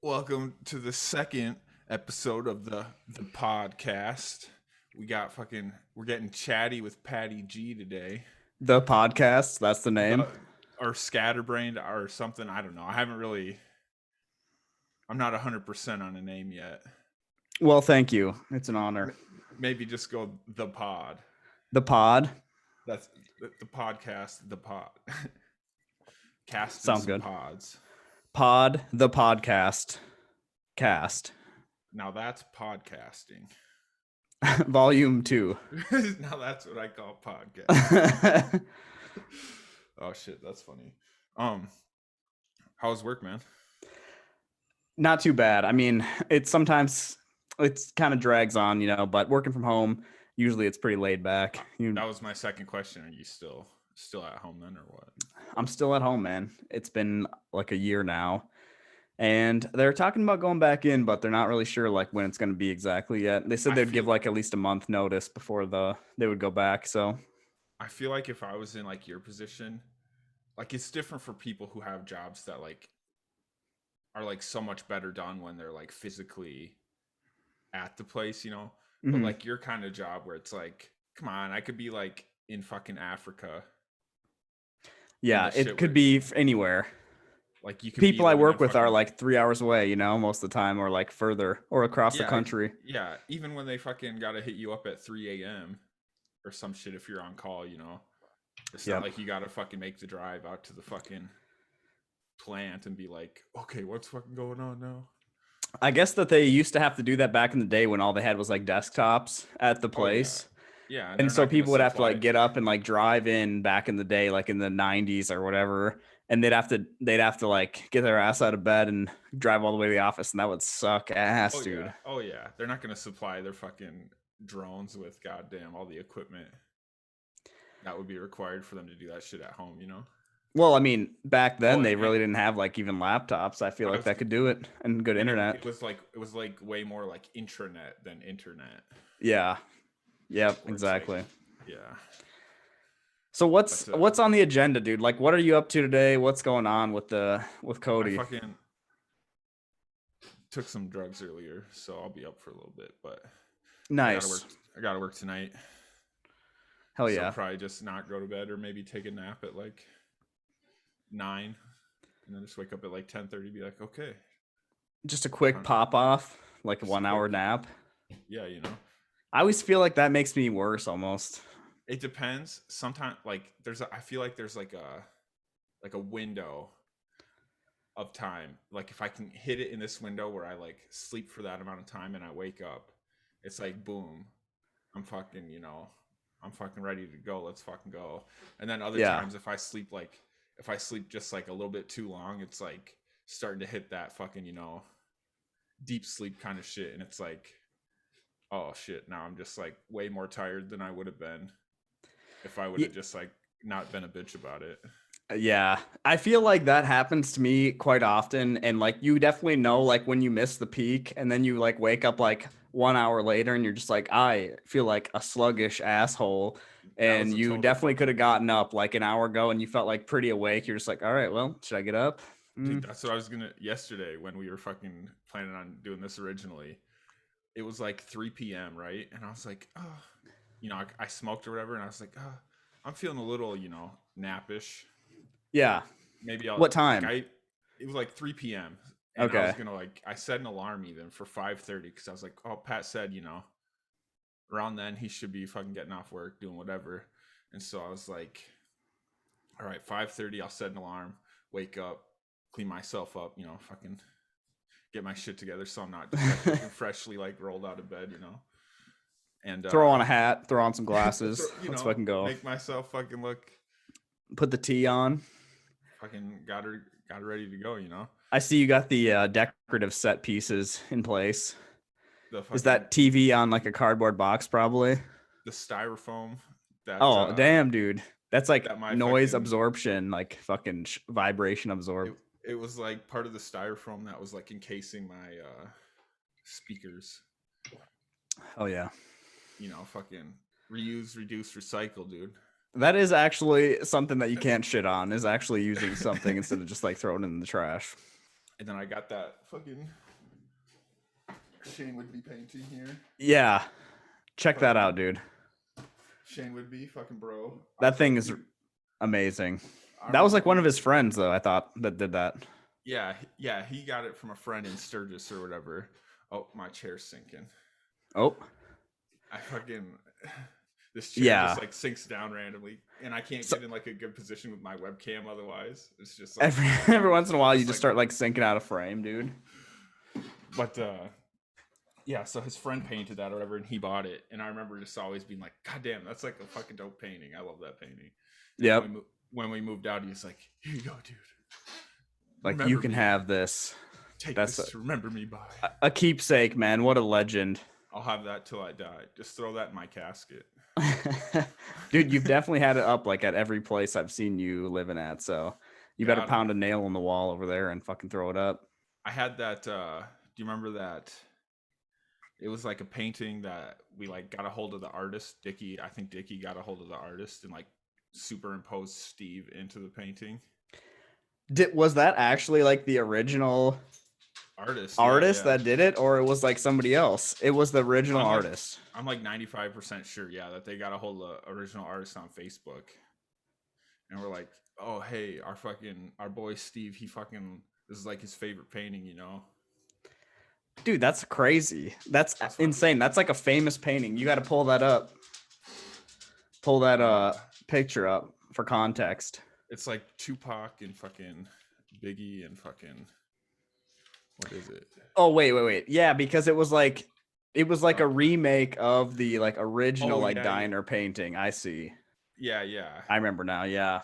Welcome to the second episode of the podcast. We're getting chatty with Patty G today. The podcast, that's the name. The or SkatterBraynd or something. I don't know. I'm not 100% on a name yet. Well, thank you. It's an honor. Maybe just go the pod. The pod. That's the podcast, the pod. Casting Sounds some good. pods. Pod, the podcast. Cast. Now that's podcasting. Volume 2. Now that's what I call podcast. Oh shit, that's funny. How's work, man? Not too bad. I mean, it's kind of drags on, but working from home, usually it's pretty laid back. That was my second question. Are you still at home then, or what? I'm still at home, man. It's been like a year now. And they're talking about going back in, but they're not really sure like when it's going to be exactly yet. They said they'd give like at least a month notice before they would go back. So I feel like if I was in like your position, like it's different for people who have jobs that like are like so much better done when they're like physically at the place, mm-hmm. But like your kind of job where it's like, come on, I could be like in fucking Africa. Yeah, it could be anywhere. Like you could people I work with are like 3 hours away, most of the time, or like further or across the country. Yeah, even when they fucking gotta hit you up at 3 a.m. or some shit if you're on call, it's not like you gotta fucking make the drive out to the fucking plant and be like, okay, what's fucking going on now? I guess that they used to have to do that back in the day when all they had was like desktops at the place. Yeah, and so people would have to like get up and like drive in back in the day, like in the 90s or whatever. And they'd have to like get their ass out of bed and drive all the way to the office, and that would suck ass, dude. Yeah. Oh yeah, they're not gonna supply their fucking drones with goddamn all the equipment that would be required for them to do that shit at home, Well, I mean, back then they really didn't have like even laptops. I feel like that could do it, and good internet. It was like way more like intranet than internet. Yeah. Yep. Exactly. Like, yeah. So what's on the agenda, dude? Like, what are you up to today? What's going on with Cody? I fucking took some drugs earlier, so I'll be up for a little bit. But nice. I gotta work tonight. Hell yeah. So probably just not go to bed, or maybe take a nap at like 9, and then just wake up at like 10:30. Be like, okay. Just a quick pop off, like a 1 hour nap. Yeah, I always feel like that makes me worse almost. It depends. Sometimes like I feel like there's like a window of time. Like if I can hit it in this window where I like sleep for that amount of time and I wake up, it's like boom. I'm fucking, I'm fucking ready to go. Let's fucking go. And then other times if I sleep just like a little bit too long, it's like starting to hit that fucking, deep sleep kind of shit, and it's like, oh shit, now I'm just like way more tired than I would have been if I would have just like not been a bitch about it. Yeah, I feel like that happens to me quite often, and like you definitely know like when you miss the peak and then you like wake up like 1 hour later and you're just like, I feel like a sluggish asshole, and you definitely could have gotten up like an hour ago and you felt like pretty awake. You're just like, all right, well, should I get up? Dude, that's what I was gonna yesterday when we were fucking planning on doing this originally. It was like 3 p.m. right, and I was like, oh, I smoked or whatever, and I was like, oh, I'm feeling a little, nappish. Yeah. Maybe I'll. What time? It was like 3 p.m. And okay. I was gonna I set an alarm even for 5:30 because I was like, oh, Pat said, around then he should be fucking getting off work, doing whatever. And so I was like, all right, 5:30, I'll set an alarm, wake up, clean myself up, fucking get my shit together so I'm not just like freshly like rolled out of bed, and throw on a hat, throw on some glasses, let's fucking go. Make myself fucking look. Put the tea on. Fucking got her ready to go, I see you got the decorative set pieces in place. Is that TV on like a cardboard box probably? The styrofoam. Damn, dude. That's like that noise absorption, like fucking vibration absorb. It was like part of the styrofoam that was like encasing my speakers. Oh yeah. Fucking reuse, reduce, recycle, dude. That is actually something that you can't shit on, is actually using something instead of just like throwing it in the trash. And then I got that fucking Shane Woodby painting here. Yeah. Check Fucking that out, dude. Shane Woodby, fucking bro. I That was thing like, is dude, amazing. I That was remember like one of his friends, though, I thought, that did that. Yeah, yeah, he got it from a friend in Sturgis or whatever. Oh, my chair's sinking. Oh. I fucking this chair Yeah. just like sinks down randomly, and I can't So, get in like a good position with my webcam. Otherwise, it's just like every once in a while, you just just like. start like sinking out of frame, dude. But yeah, so his friend painted that or whatever, and he bought it. And I remember just always being like, "God damn, that's like a fucking dope painting. I love that painting." And Yep. when we moved out, he's like, "Here you go, dude. Like, Remember you can me. have this. Take That's this to remember me by." a keepsake, man. What a legend. I'll have that till I die. Just throw that in my casket. Dude, you've definitely had it up like at every place I've seen you living at. So you better pound a nail on the wall over there and fucking throw it up. I had that. Do you remember that? It was like a painting that we like got a hold of the artist, Dickie. I think Dickie got a hold of the artist and like superimposed Steve into the painting. Was that actually like the original artist that did it, or it was like somebody else? It was the original artist. I'm like 95% sure, yeah, that they got a hold of the original artist on Facebook. And we're like, oh hey, our boy Steve, this is like his favorite painting, you know. Dude, that's crazy. That's insane. That's like a famous painting. You got to pull that up. Pull that picture up for context. It's like Tupac and fucking Biggie and fucking, what is it? Oh wait. Yeah, because it was like a remake of the like original diner painting. I see. Yeah. I remember now. Yeah.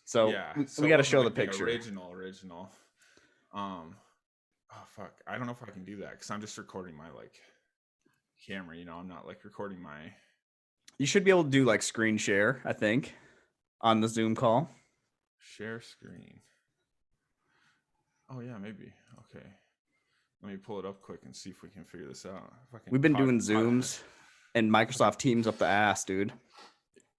So yeah, we got to show the picture. Original. Oh fuck, I don't know if I can do that because I'm just recording my like camera. You know, I'm not like recording my. You should be able to do like screen share, I think, on the Zoom call. Share screen. Oh yeah, maybe. Okay. Let me pull it up quick and see if we can figure this out. We've been doing Zooms and Microsoft Teams up the ass, dude.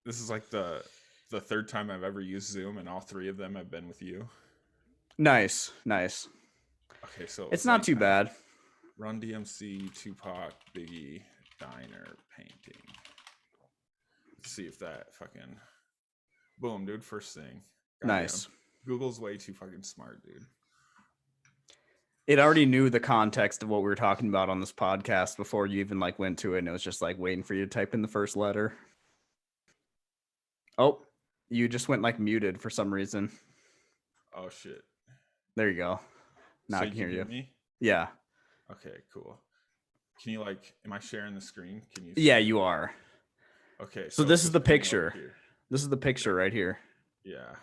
This is like the third time I've ever used Zoom, and all three of them have been with you. Nice. Okay, so it's not too bad. Run DMC, Tupac, Biggie, Diner, painting. Let's see if that fucking boom, dude. First thing. Nice. Google's way too fucking smart, dude. It already knew the context of what we were talking about on this podcast before you even like went to it, and it was just like waiting for you to type in the first letter. Oh, you just went like muted for some reason. Oh shit. There you go. Now so I can hear you. Me? Yeah. Okay, cool. Can you like, am I sharing the screen? Can you? Yeah, you are. Okay. So this is the picture. This is the picture right here. Yeah.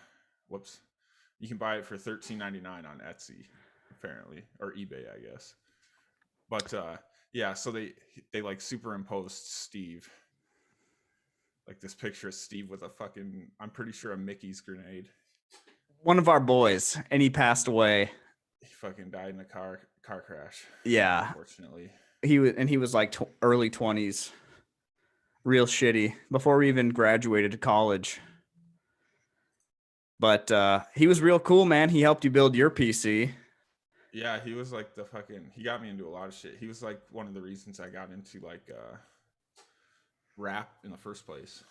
Whoops. You can buy it for $13.99 on Etsy, apparently, or eBay, I guess. But yeah, so they like superimposed Steve, like this picture of Steve with a fucking, I'm pretty sure a Mickey's grenade. One of our boys, and he passed away. He fucking died in a car crash. Yeah, unfortunately. He was like early 20s, real shitty before we even graduated to college. But he was real cool, man. He helped you build your PC. Yeah, he was like he got me into a lot of shit. He was like one of the reasons I got into like rap in the first place.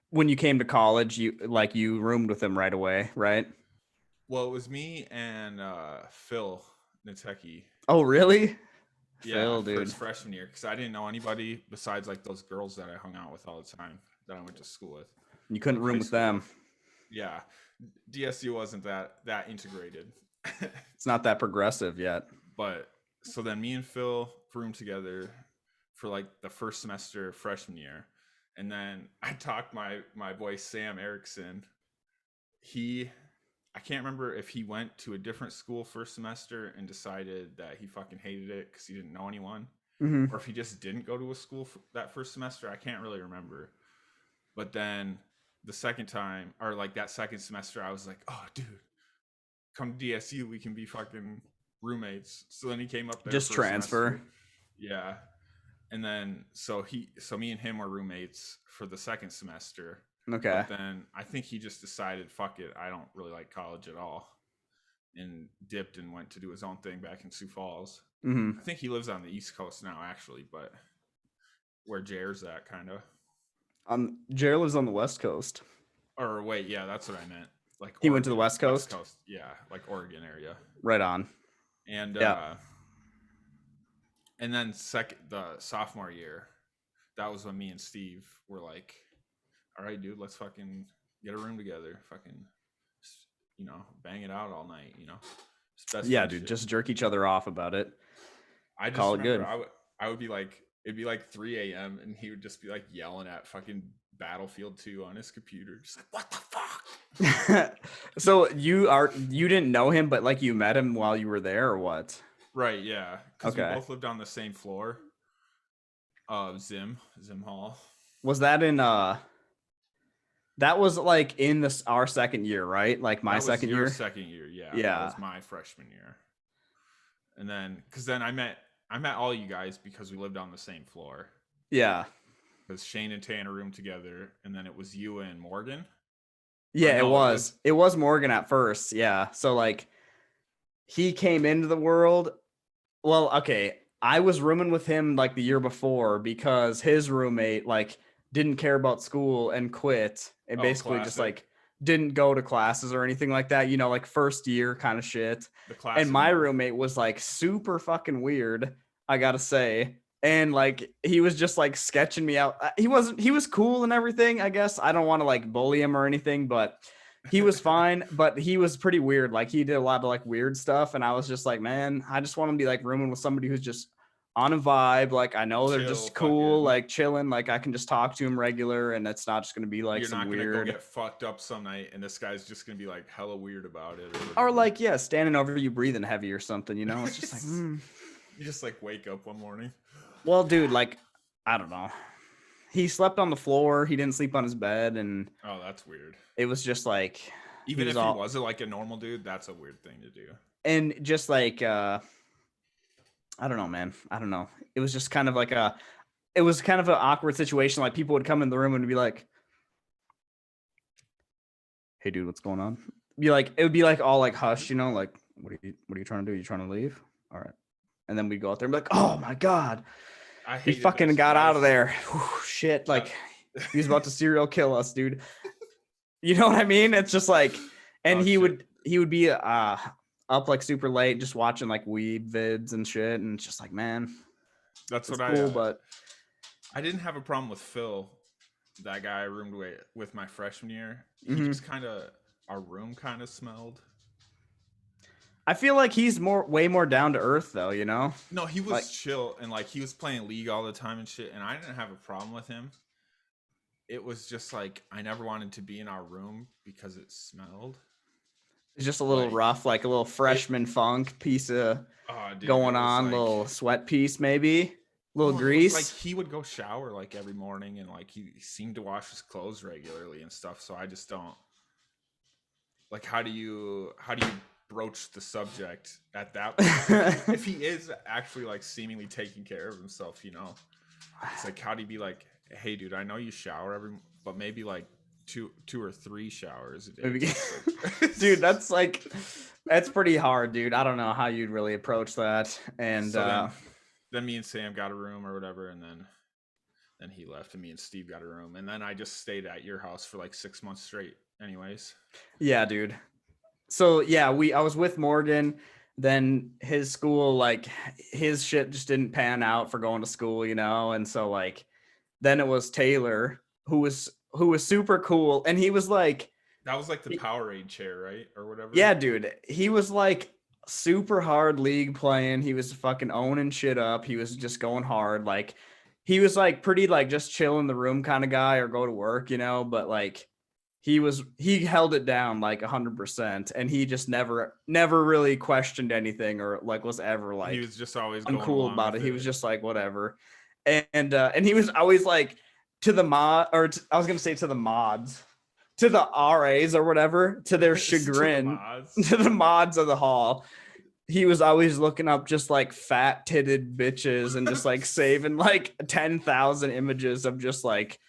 When you came to college, you roomed with him right away, right? Well, it was me and Phil Nateki. Oh, really? Yeah, Phil, dude. First freshman year, because I didn't know anybody besides like those girls that I hung out with all the time that I went to school with. You couldn't room with them. Yeah, DSU wasn't that integrated. It's not that progressive yet. But so then me and Phil roomed together for like the first semester freshman year, and then I talked my boy Sam Erickson. I can't remember if he went to a different school first semester and decided that he fucking hated it because he didn't know anyone, or if he just didn't go to a school that first semester. I can't really remember. But then the second time, or like that second semester, I was like, oh, dude, come to DSU. We can be fucking roommates. So then he came up there. Just transfer. Semester. Yeah. And then, so me and him were roommates for the second semester. Okay. But then I think he just decided, fuck it, I don't really like college at all. and dipped and went to do his own thing back in Sioux Falls. Mm-hmm. I think he lives on the East Coast now, actually, but where Jared's at, kind of. Jared lives on the West Coast. Or wait, yeah, that's what I meant. Like He Oregon, went to the West Coast? yeah, like Oregon area. Right on. And Yeah. And then the sophomore year, that was when me and Steve were like, all right, dude, let's fucking get a room together, fucking, bang it out all night, Yeah, dude, just jerk each other off about it. I just call remember it good. I would be like, it'd be like 3 a.m. and he would just be like yelling at fucking Battlefield 2 on his computer, just like, what the fuck? So you didn't know him, but like you met him while you were there, or what? Right, yeah, because Okay. we both lived on the same floor. Zim Hall. Was that in that was like in our second year, right? Like my second year. Second year, yeah. Yeah. That was my freshman year. And then, because then I met all you guys because we lived on the same floor. Yeah. Because Shane and Tanner roomed together, and then it was you and Morgan. Yeah, it was Morgan at first. Yeah. So like he came into the world. Well, okay. I was rooming with him like the year before because his roommate like didn't care about school and quit and basically just like didn't go to classes or anything like that, like first year kind of shit. And my roommate was like super fucking weird, I gotta say. And like he was just like sketching me out. He was cool and everything, I guess. I don't want to like bully him or anything, but he was fine, but he was pretty weird. Like he did a lot of like weird stuff. And I was just like, man, I just want to be like rooming with somebody who's just on a vibe. Like I know they're just cool, like chilling. Like I can just talk to him regular and it's not just going to be like some weird. You're not going to go get fucked up some night and this guy's just going to be like hella weird about it. Or like, yeah, standing over you breathing heavy or something, It's just like, You just like wake up one morning. Well, dude, like, I don't know. He slept on the floor. He didn't sleep on his bed. And oh, that's weird. It was just like, even if he wasn't like a normal dude, that's a weird thing to do. And just like, I don't know, man. I don't know. It was just kind of like an awkward situation. Like people would come in the room and be like, hey dude, what's going on? It would be like all like hushed, like, what are you trying to do? You trying to leave? All right. And then we'd go out there and be like, oh my God, he fucking got out of there. Whew, shit. Like he was about to serial kill us, dude. You know what I mean? It's just like, and he would be up like super late, just watching like weed vids and shit. And it's just like, man, that's what cool, but I didn't have a problem with Phil, that guy I roomed with my freshman year. He just our room kind of smelled. I feel like he's way more down to earth though, No, he was like, chill and like he was playing League all the time and shit. And I didn't have a problem with him. It was just like, I never wanted to be in our room because it smelled. It's just a little rough, like a little freshman funk piece of going on, like, little sweat piece, maybe a little grease. Like he would go shower like every morning and like he seemed to wash his clothes regularly and stuff. So I just don't like, how do you broach the subject at that point? If he is actually like seemingly taking care of himself, it's like, how do you be like, hey dude, I know you shower but maybe like two or three showers a day. Dude, that's pretty hard, dude. I don't know how you'd really approach that. And so then me and Sam got a room or whatever, and then he left and me and Steve got a room, and then I just stayed at your house for like 6 months straight anyways. Yeah, dude. So yeah, I was with Morgan. Then his school, like his shit just didn't pan out for going to school, and so like then it was Taylor who was super cool, and he was like, that was like the Powerade chair, right, or whatever. Yeah, dude, he was like super hard league playing. He was fucking owning shit up. He was just going hard. Like he was like pretty like just chill in the room kind of guy or go to work, but like he held it down like 100%, and he just never really questioned anything or like was ever like, he was just always uncool about it. He was just like whatever, and he was always like to the I was gonna say to the mods, to the RAs or whatever, to their chagrin, to the mods of the hall. He was always looking up just like fat titted bitches and just like saving like 10,000 images of just like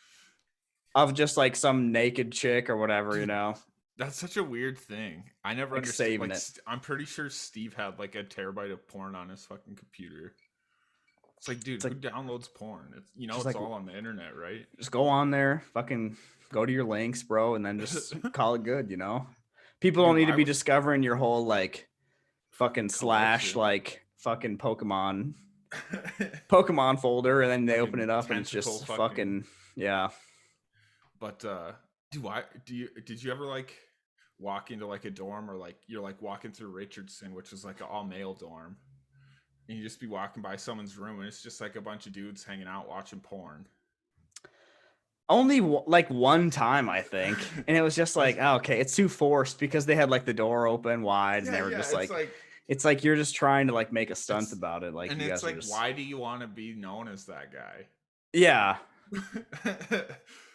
some naked chick or whatever, That's such a weird thing. I never Like understood. saving Like, it. I'm pretty sure Steve had like a terabyte of porn on his fucking computer. It's like, dude, It's who like downloads porn? It's just it's like all on the internet, right? just go on there, fucking go to your links, bro, and then just call it good, People don't Dude, need to why be was discovering your whole like fucking fucking slash collection? like fucking Pokemon folder, and then they open Fucking it up and it's tentacle just fucking. fucking yeah. But did you ever like walk into like a dorm, or like you're like walking through Richardson, which is like an all male dorm, and you just be walking by someone's room and it's just like a bunch of dudes hanging out watching porn. Only like one time, I think, and it was just like, oh, okay, it's too forced because they had like the door open wide, and Yeah, they were yeah. just like, it's like you're just trying to like make a stunt It's about it, like and you it's guys are like, just why do you want to be known as that guy? yeah.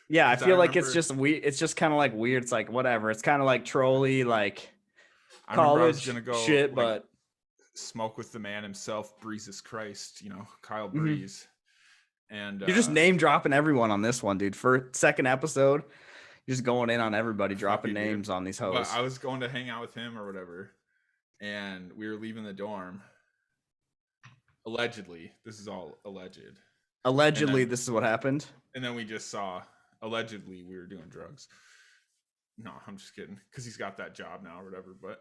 Yeah, I Because I feel like it's remember, just it's just kind of like weird. It's like whatever. It's kind of like trolly, like I was college gonna go shit, like but smoke with the man himself, Breezes Christ, Kyle mhm. Breeze, and You're just name dropping everyone on this one, dude. For second episode, you're just going in on everybody, fuck dropping you, dude. names on these But hoes. I was going to hang out with him or whatever, and we were leaving the dorm. Allegedly, this is all alleged, and Allegedly, then this is what happened. we just saw allegedly we were doing drugs. No, I'm just kidding, because he's got that job now or whatever. But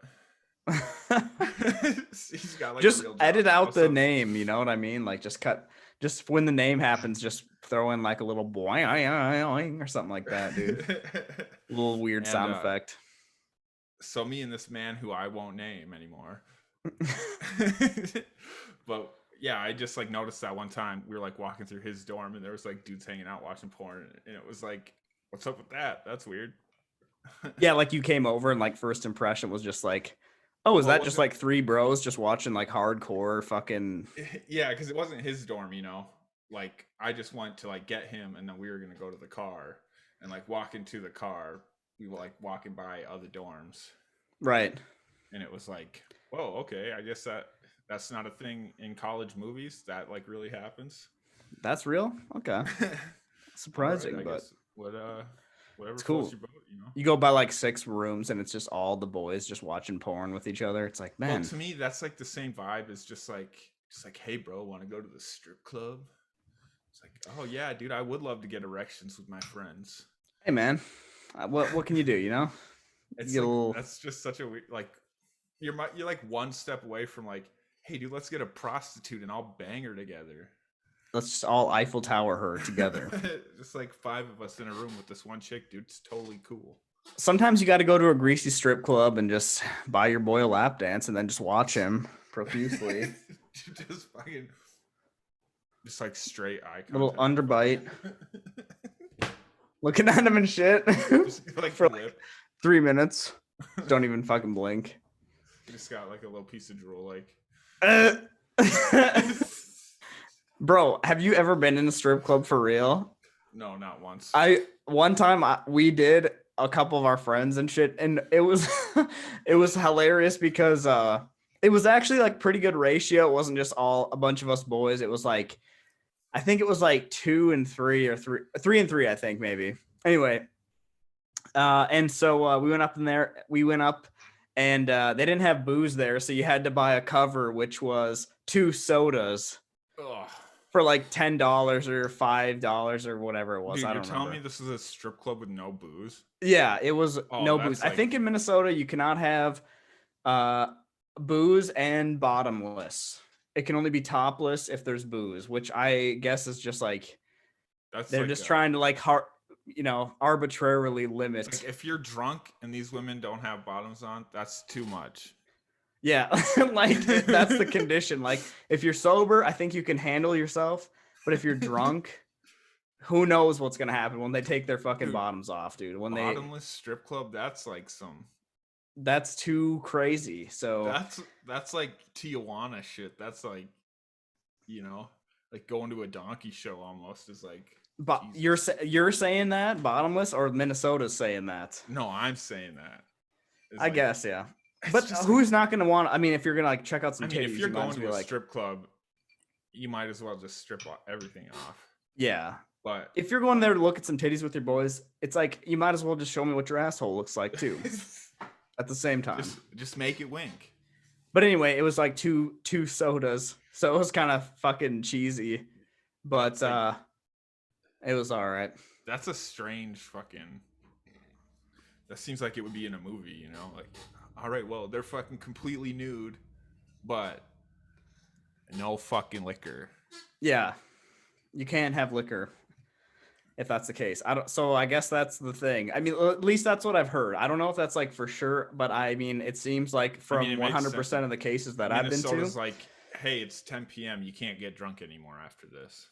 he's got like a Just real job edit now. out the So name, you know what I mean? Like just when the name happens, just throw in like a little boy or something like that, dude. A little weird and sound effect. so me and this man who I won't name anymore. But yeah, I just like noticed that one time we were like walking through his dorm and there was like dudes hanging out watching porn, and it was like, what's up with that? That's weird. Yeah, like you came over and like first impression was just like, oh, is Well, it that just wasn't. like three bros just watching like hardcore fucking Yeah, because it wasn't his dorm. Like I just went to like get him, and then we were gonna go to the car and like walk into the car. We were like walking by other dorms, right? and it was like, whoa, okay, I guess that's not a thing in college movies. That like really happens. That's real. Okay, All right, surprising, I but guess whatever it's floats cool. your boat. You go by like 6 rooms and it's just all the boys just watching porn with each other. It's like, Well, man, to me, that's like the same vibe as just like, hey, bro, want to go to the strip club? It's like, oh yeah, dude, I would love to get erections with my friends. hey, man, what can you do? You It's get a like little. that's just such a weird, like you're like one step away from like, hey, dude, let's get a prostitute and I'll bang her together. Let's just all Eiffel Tower her together. Just like 5 of us in a room with this one chick, dude. It's totally cool. Sometimes you got to go to a greasy strip club and just buy your boy a lap dance and then just watch him profusely. Just fucking, just like straight eye contact. Little underbite. Looking at him and shit Just like for lip. like 3 minutes. Don't even fucking blink. You just got like a little piece of drool, like. Bro, have you ever been in a strip club for real? No, not once. One time we did, a couple of our friends and shit, and it was it was hilarious because it was actually like pretty good ratio. It wasn't just all a bunch of us boys. It was like, I think it was like 2 and 3 or 3 and 3, I think maybe. Anyway, and so we went up in there. We went up, and they didn't have booze there, so you had to buy a cover, which was 2 sodas Ugh. for like $10 or $5 or whatever it was. Dude, I you're don't telling remember. me this is a strip club with no booze? Yeah, it was Oh, no that's booze. I think like, in Minnesota you cannot have booze and bottomless. It can only be topless if there's booze, which I guess is just like that's they're like just trying to like arbitrarily limit. it's like if you're drunk and these women don't have bottoms on, that's too much. Yeah, like that's the condition. Like if you're sober, I think you can handle yourself, but if you're drunk, who knows what's gonna happen when they take their fucking Dude, bottoms off, dude. When bottomless strip club, that's like that's too crazy. So that's like Tijuana shit. That's like, like going to a donkey show almost is like. but Jesus. you're saying that bottomless, or Minnesota's saying that? No, I'm saying that. It's I like, guess, yeah. it's But just who's like, not gonna want? I mean, if you're gonna like check out some I mean, titties, if you're you might going as to well a be like, strip club, you might as well just strip everything off. yeah. But if you're going there to look at some titties with your boys, it's like you might as well just show me what your asshole looks like too at the same time. Just make it wink. But anyway, it was like two sodas, so it was kind of fucking cheesy, but like, it was all right. That's a strange fucking. That seems like it would be in a movie, you know? Like, all right, well, they're fucking completely nude, but no fucking liquor. Yeah, you can't have liquor if that's the case. So I guess that's the thing. I mean, at least that's what I've heard. I don't know if that's like for sure, but I mean, it seems like from 100% of the cases that I've been to, Minnesota's like, hey, it's 10 p.m. You can't get drunk anymore after this.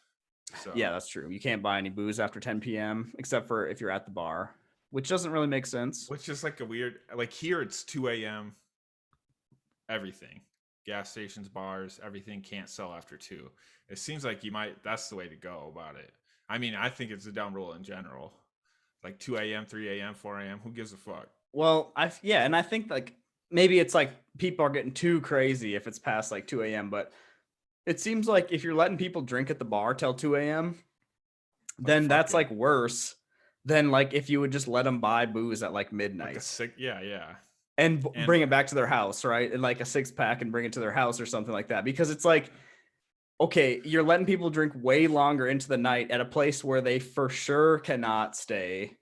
So yeah, that's true. You can't buy any booze after 10 p.m. except for if you're at the bar, which doesn't really make sense. Which is like a weird, like here it's 2 a.m. Everything, gas stations, bars, everything can't sell after 2. It seems like that's the way to go about it. I mean, I think it's a dumb rule in general. Like 2 a.m., 3 a.m., 4 a.m. Who gives a fuck? Well, and I think like maybe it's like people are getting too crazy if it's past like 2 a.m. But it seems like if you're letting people drink at the bar till 2 a.m., then that's like worse than like if you would just let them buy booze at like midnight. Yeah. And bring it back to their house, right? And like a 6-pack and bring it to their house or something like that. Because it's like, okay, you're letting people drink way longer into the night at a place where they for sure cannot stay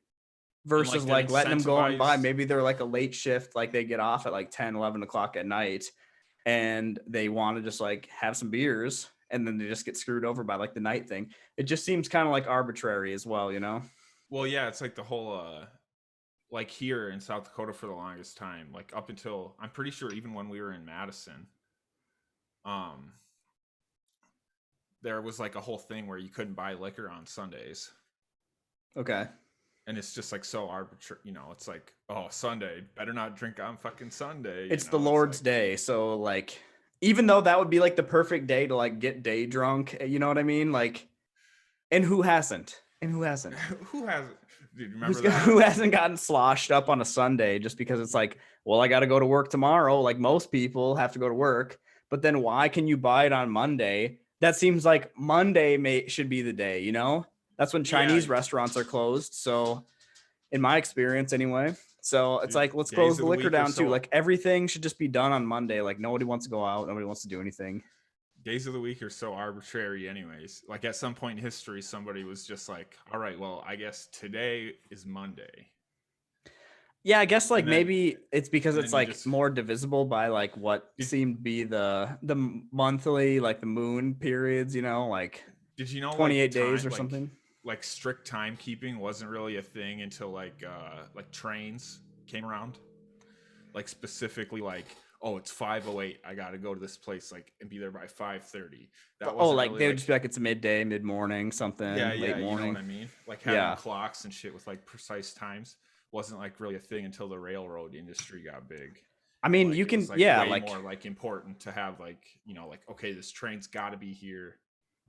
versus like letting them go and buy. Maybe they're like a late shift, like they get off at like 10, 11 o'clock at night and they want to just like have some beers and then they just get screwed over by like the night thing. It just seems kind of like arbitrary as well, you know? Well, yeah, it's like the whole, like here in South Dakota for the longest time, like up until, I'm pretty sure even when we were in Madison, there was like a whole thing where you couldn't buy liquor on Sundays. Okay. And it's just like so arbitrary, you know, it's like, oh, Sunday, better not drink on fucking Sunday. It's the Lord's day. So like, even though that would be like the perfect day to like get day drunk, you know what I mean? Like, and who hasn't? Who hasn't? Dude, who hasn't gotten sloshed up on a Sunday just because it's like, well, I got to go to work tomorrow. Like most people have to go to work, but then why can you buy it on Monday? That seems like Monday should be the day, you know? That's when Chinese restaurants are closed. So in my experience anyway. So it's like, let's close the liquor down too. Like everything should just be done on Monday. Like nobody wants to go out. Nobody wants to do anything. Days of the week are so arbitrary anyways. Like at some point in history, somebody was just like, all right, well, I guess today is Monday. Yeah, I guess like maybe it's because it's like more divisible by like what seemed to be the monthly, like the moon periods, you know, like did you know 28 days or something? Like strict timekeeping wasn't really a thing until like trains came around. Like specifically like, oh, it's 5:08. I got to go to this place like and be there by 5:30. That was like really they would just be like it's midday, mid-morning, something, late morning. You know what I mean? Like having clocks and shit with like precise times wasn't like really a thing until the railroad industry got big. I mean, like, you can way more like important to have like, you know, like okay, this train's got to be here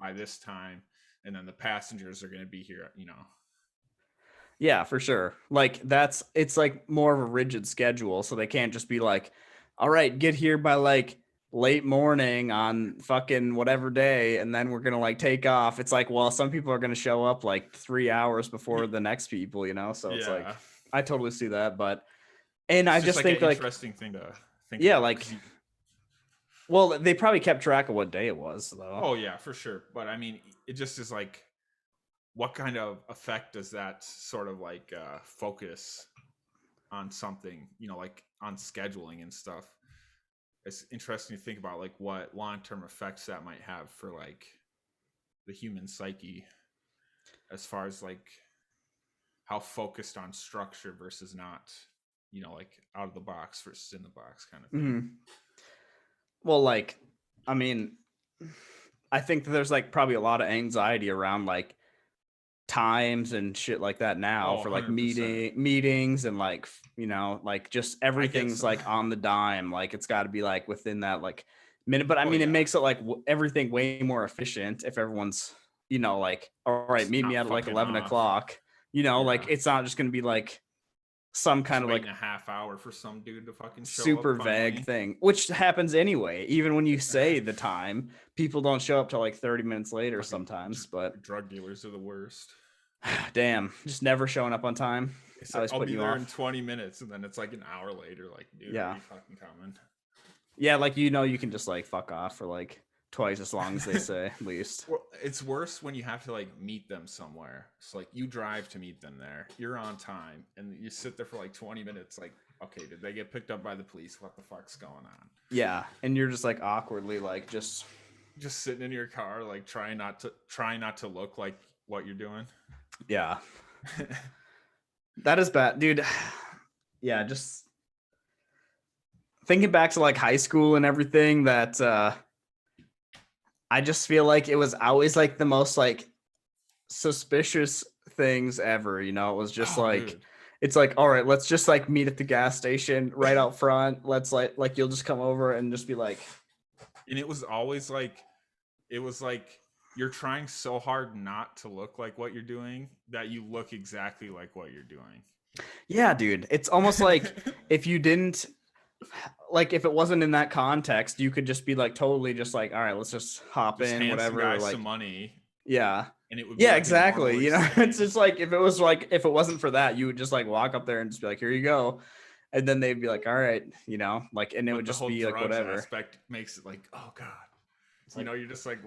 by this time and then the passengers are going to be here, you know. Yeah, for sure. Like it's like more of a rigid schedule. So they can't just be like, all right, get here by like late morning on fucking whatever day. And then we're going to like take off. It's like, well, some people are going to show up like 3 hours before the next people, you know? So it's like, I totally see that. But, and I just think like, interesting thing to think about, like, well, they probably kept track of what day it was though. Oh yeah, for sure. But I mean, it just is like, what kind of effect does that sort of like focus on something, you know, like on scheduling and stuff? It's interesting to think about like what long-term effects that might have for like the human psyche as far as like how focused on structure versus not, you know, like out of the box versus in the box kind of thing. Mm-hmm. Well, like, I mean, I think that there's like probably a lot of anxiety around like times and shit like that now for like 100%. meetings and like, you know, like just everything's like on the dime. Like it's got to be like within that like minute. But I mean, it makes it like everything way more efficient if everyone's, you know, like, all right, meet me at like 11 o'clock, you know, like it's not just going to be like some Just kind of waiting like a half hour for some dude to fucking show up super vague finally. thing, which happens anyway. Even when you say the time, people don't show up till like 30 minutes later Fucking sometimes. But drug dealers are the worst. damn, just never showing up on time. It's like, Always I'll putting be you there in off. 20 minutes, and then it's like an hour later. Like, dude, are Yeah. you fucking coming? Yeah, like you can just like fuck off for like twice as long as they say, at least. Well, it's worse when you have to like meet them somewhere. So like you drive to meet them there. You're on time, and you sit there for like 20 minutes. Like, okay, did they get picked up by the police? What the fuck's going on? Yeah, and you're just like awkwardly like just sitting in your car, like trying not to look like what you're doing. yeah. That is bad, dude. Yeah, just thinking back to like high school and everything, that I just feel like it was always like the most like suspicious things ever. It was just like, Dude. it's like, all right, let's just like meet at the gas station right out front. Let's like you'll just come over and just be like, and it was always like, you're trying so hard not to look like what you're doing that you look exactly like what you're doing. yeah, dude. It's almost like if you didn't, like if it wasn't in that context, you could just be like totally just like, all right, let's just hop Just in, hand whatever. some guys Like, some money, yeah. and it would be Yeah, like exactly. It's exchange. just like if it wasn't for that, you would just like walk up there and just be like, here you go. And then they'd be like, all right, like, and it But would the just whole be like drugs whatever. aspect makes it like, oh god. It's like, You're just like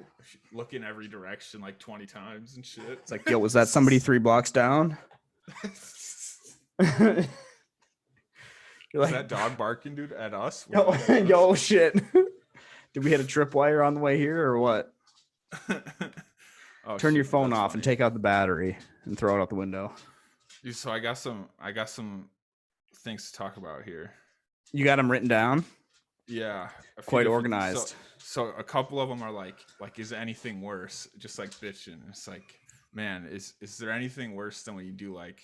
looking every direction like 20 times and shit. it's like, yo, was that somebody 3 blocks down? You're Is like, that dog barking, dude, at us? yo, shit. Did we hit a tripwire on the way here or what? Oh, Turn your shit, phone that's off funny. and take out the battery and throw it out the window. Dude, so I got some things to talk about here. You got them written down? Yeah, Quite organized. So a couple of them are like, is anything worse? Just like bitching. It's like, man, is there anything worse than when you do like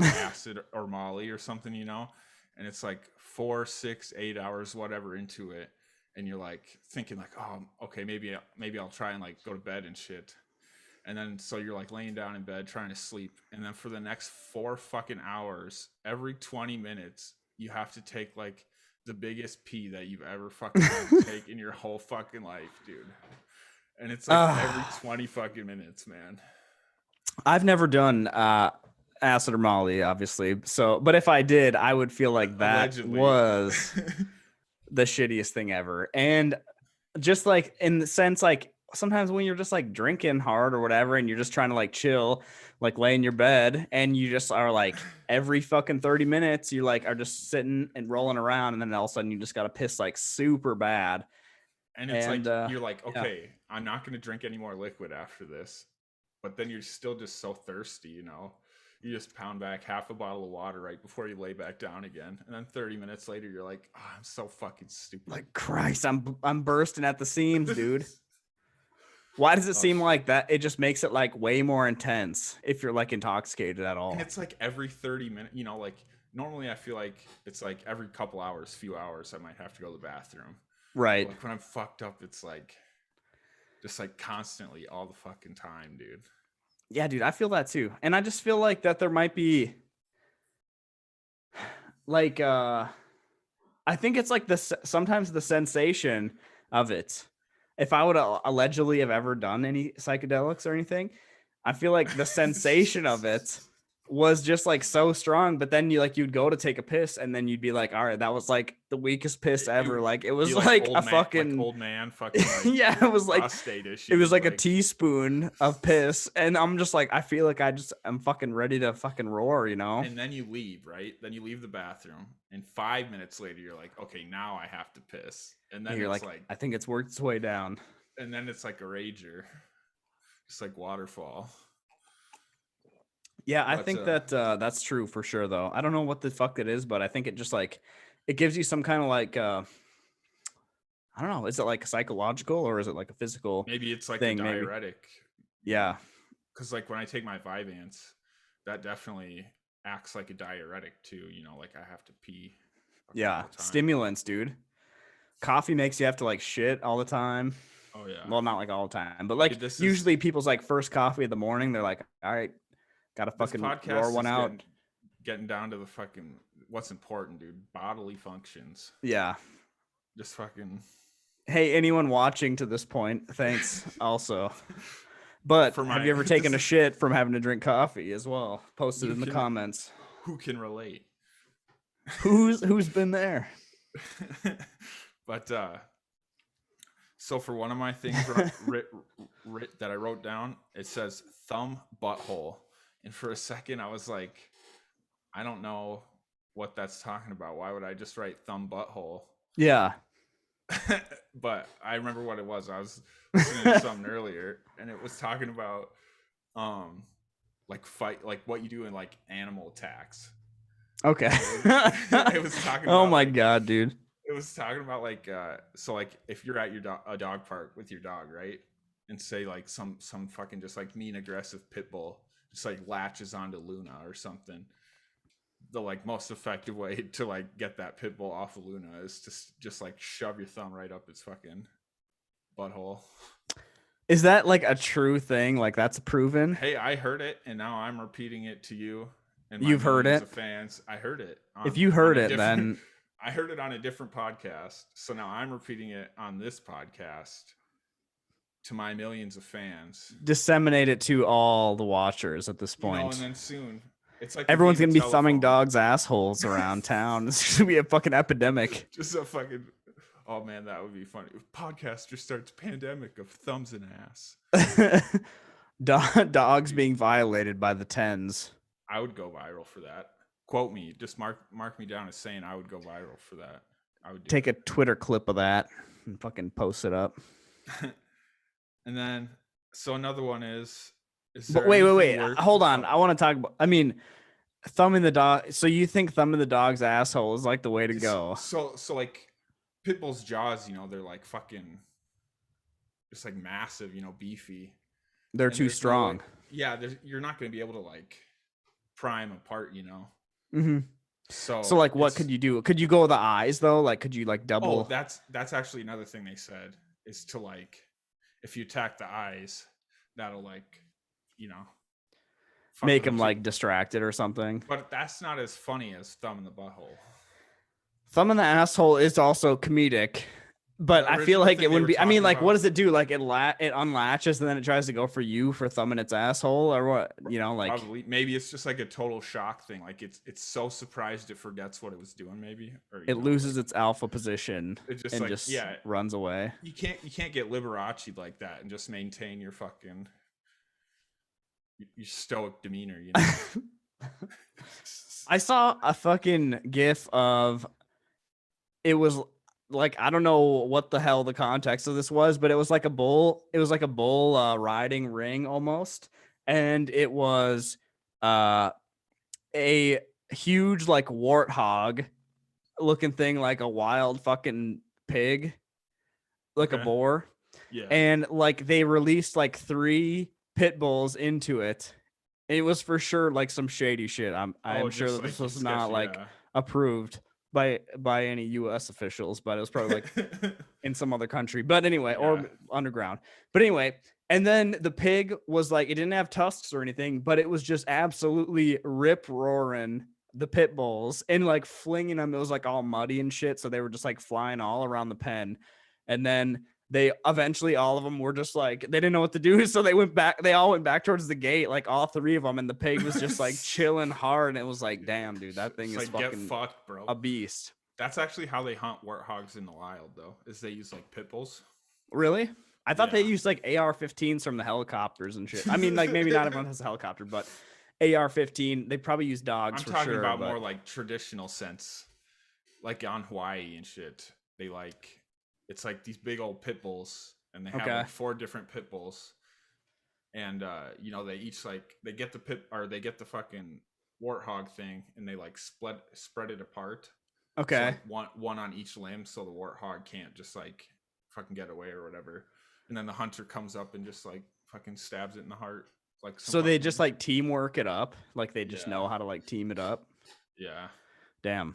acid or Molly or something, And it's like 4, 6, 8 hours, whatever, into it, and you're like thinking like, oh, okay, maybe I'll try and like go to bed and shit. And then so you're like laying down in bed trying to sleep, and then for the next 4 fucking hours, every 20 minutes, you have to take like the biggest pee that you've ever fucking had to take in your whole fucking life, dude. And it's like every 20 fucking minutes, man. I've never done acid or Molly, obviously. So, but if I did, I would feel like that Allegedly. was the shittiest thing ever. And just like in the sense, like sometimes when you're just like drinking hard or whatever, and you're just trying to like chill, like lay in your bed, and you just are like every fucking 30 minutes, you like are just sitting and rolling around, and then all of a sudden you just got to piss like super bad. And it's like, you're like, okay, yeah, I'm not going to drink any more liquid after this. But then you're still just so thirsty, You just pound back half a bottle of water right before you lay back down again. And then 30 minutes later, you're like, oh, I'm so fucking stupid. Like, Christ, I'm bursting at the seams, dude. Why does it seem like that? It just makes it like way more intense if you're like intoxicated at all. And it's like every 30 minutes, like normally I feel like it's like every couple hours, few hours, I might have to go to the bathroom. Right. But like when I'm fucked up, it's like just like constantly all the fucking time, dude. Yeah, dude, I feel that too. And I just feel like that there might be like, I think it's like sometimes the sensation of it. If I would allegedly have ever done any psychedelics or anything, I feel like the sensation of it was just like so strong. But then you'd go to take a piss, and then you'd be like, all right, that was like the weakest piss ever. Like it was like a fucking old man fucking like, yeah, it was like prostate issue. It was like a teaspoon of piss, and I'm just like, I feel like I'm fucking ready to fucking roar, And then you leave, right? Then you leave the bathroom, and 5 minutes later, you're like, okay, now I have to piss. And then you're like, I think it's worked its way down. And then it's like a rager, just like waterfall. Yeah, I think that that's true for sure, though. I don't know what the fuck it is, but I think it just like it gives you some kind of like I don't know. Is it like psychological or is it like a physical? Maybe it's like thing, a diuretic. Maybe. Yeah, because like when I take my Vyvanse, that definitely acts like a diuretic too. Like I have to pee. Yeah, stimulants, dude. Coffee makes you have to like shit all the time. Oh yeah. Well, not like all the time, but like usually people's like first coffee of the morning, they're like, all right, gotta fucking roar one out. getting down to the fucking what's important, dude. Bodily functions. Yeah. Just fucking. Hey, anyone watching to this point, thanks also. But have you ever taken a shit from having to drink coffee as well? Post it in the comments. Who can relate? Who's been there? But so for one of my things that I wrote down, it says thumb butthole, and for a second I was like, I don't know what that's talking about. Why would I just write thumb butthole? Yeah. But I remember what it was. I was listening to something earlier, and it was talking about like what you do in like animal attacks. Okay. It was talking about, oh my god, dude. It was talking about like so like if you're at a dog park with your dog, right? And say like some fucking just like mean aggressive pit bull just like latches onto Luna or something. The like most effective way to like get that pit bull off of Luna is to just like shove your thumb right up its fucking butthole. Is that like a true thing? Like that's proven? Hey, I heard it, and now I'm repeating it to you. And you've heard it? Of fans, I heard it. If you heard it, then I heard it on a different podcast. So now I'm repeating it on this podcast to my millions of fans. Disseminate it to all the watchers at this point. And then soon. It's like everyone's gonna be thumbing dogs' assholes around town. It's gonna be a fucking epidemic. Just a fucking. Oh man, that would be funny. Podcaster starts pandemic of thumbs and ass. Dogs being violated by the tens. I would go viral for that. Quote me. Just mark me down as saying I would go viral for that. I would take a Twitter clip of that and fucking post it up. And then, so another one is. But wait. Hold on. I want to talk about. I mean, thumbing the dog. So you think thumbing the dog's asshole is like the way to go? So like, pitbull's jaws. They're like fucking, just like massive. Beefy. They're too strong. You're not going to be able to like pry them apart. Mm-hmm. So like, what could you do? Could you go with the eyes though? Like, could you like double? Oh, that's actually another thing they said is to like, if you attack the eyes, that'll like. Make them like distracted or something. But that's not as funny as thumb in the butthole. Thumb in the asshole is also comedic, but I feel like it wouldn't be. I mean, like, what does it do? Like, it unlatches and then it tries to go for you for thumbing its asshole, or what? Like probably maybe it's just like a total shock thing. Like it's so surprised it forgets what it was doing. Maybe or it loses its alpha position. It just and just runs away. You can't get Liberace like that and just maintain your fucking. Your stoic demeanor, I saw a fucking gif of it was like, I don't know what the hell the context of this was, but it was like a bull. It was like a bull riding ring almost, and it was a huge like warthog looking thing, like a wild fucking pig, like a boar. Yeah, and like they released like 3 pit bulls into it. It was for sure like some shady shit. I'm sure that this was not like approved by any US officials, but it was probably like in some other country. But anyway, or underground. But anyway, and then the pig was like, it didn't have tusks or anything, but it was just absolutely rip roaring the pit bulls and like flinging them. It was like all muddy and shit, so they were just like flying all around the pen. And then they eventually, all of them were just like, they didn't know what to do. So they all went back towards the gate, like all 3 of them. And the pig was just like chilling hard. And it was like, damn, dude, that thing is like, fucking get fucked, bro. A beast. That's actually how they hunt warthogs in the wild, though, is they use like pit bulls. Really? I thought they used like AR-15s from the helicopters and shit. I mean, like maybe not everyone has a helicopter, but AR-15, they probably use dogs. I'm talking about more like traditional sense, like on Hawaii and shit. They like. It's like these big old pit bulls, and they have like 4 different pit bulls, and they each like they get the fucking warthog thing, and they like spread it apart. Okay. So like one on each limb, so the warthog can't just like fucking get away or whatever. And then the hunter comes up and just like fucking stabs it in the heart. Like so they just like teamwork it up, like they just know how to like team it up. Yeah. Damn.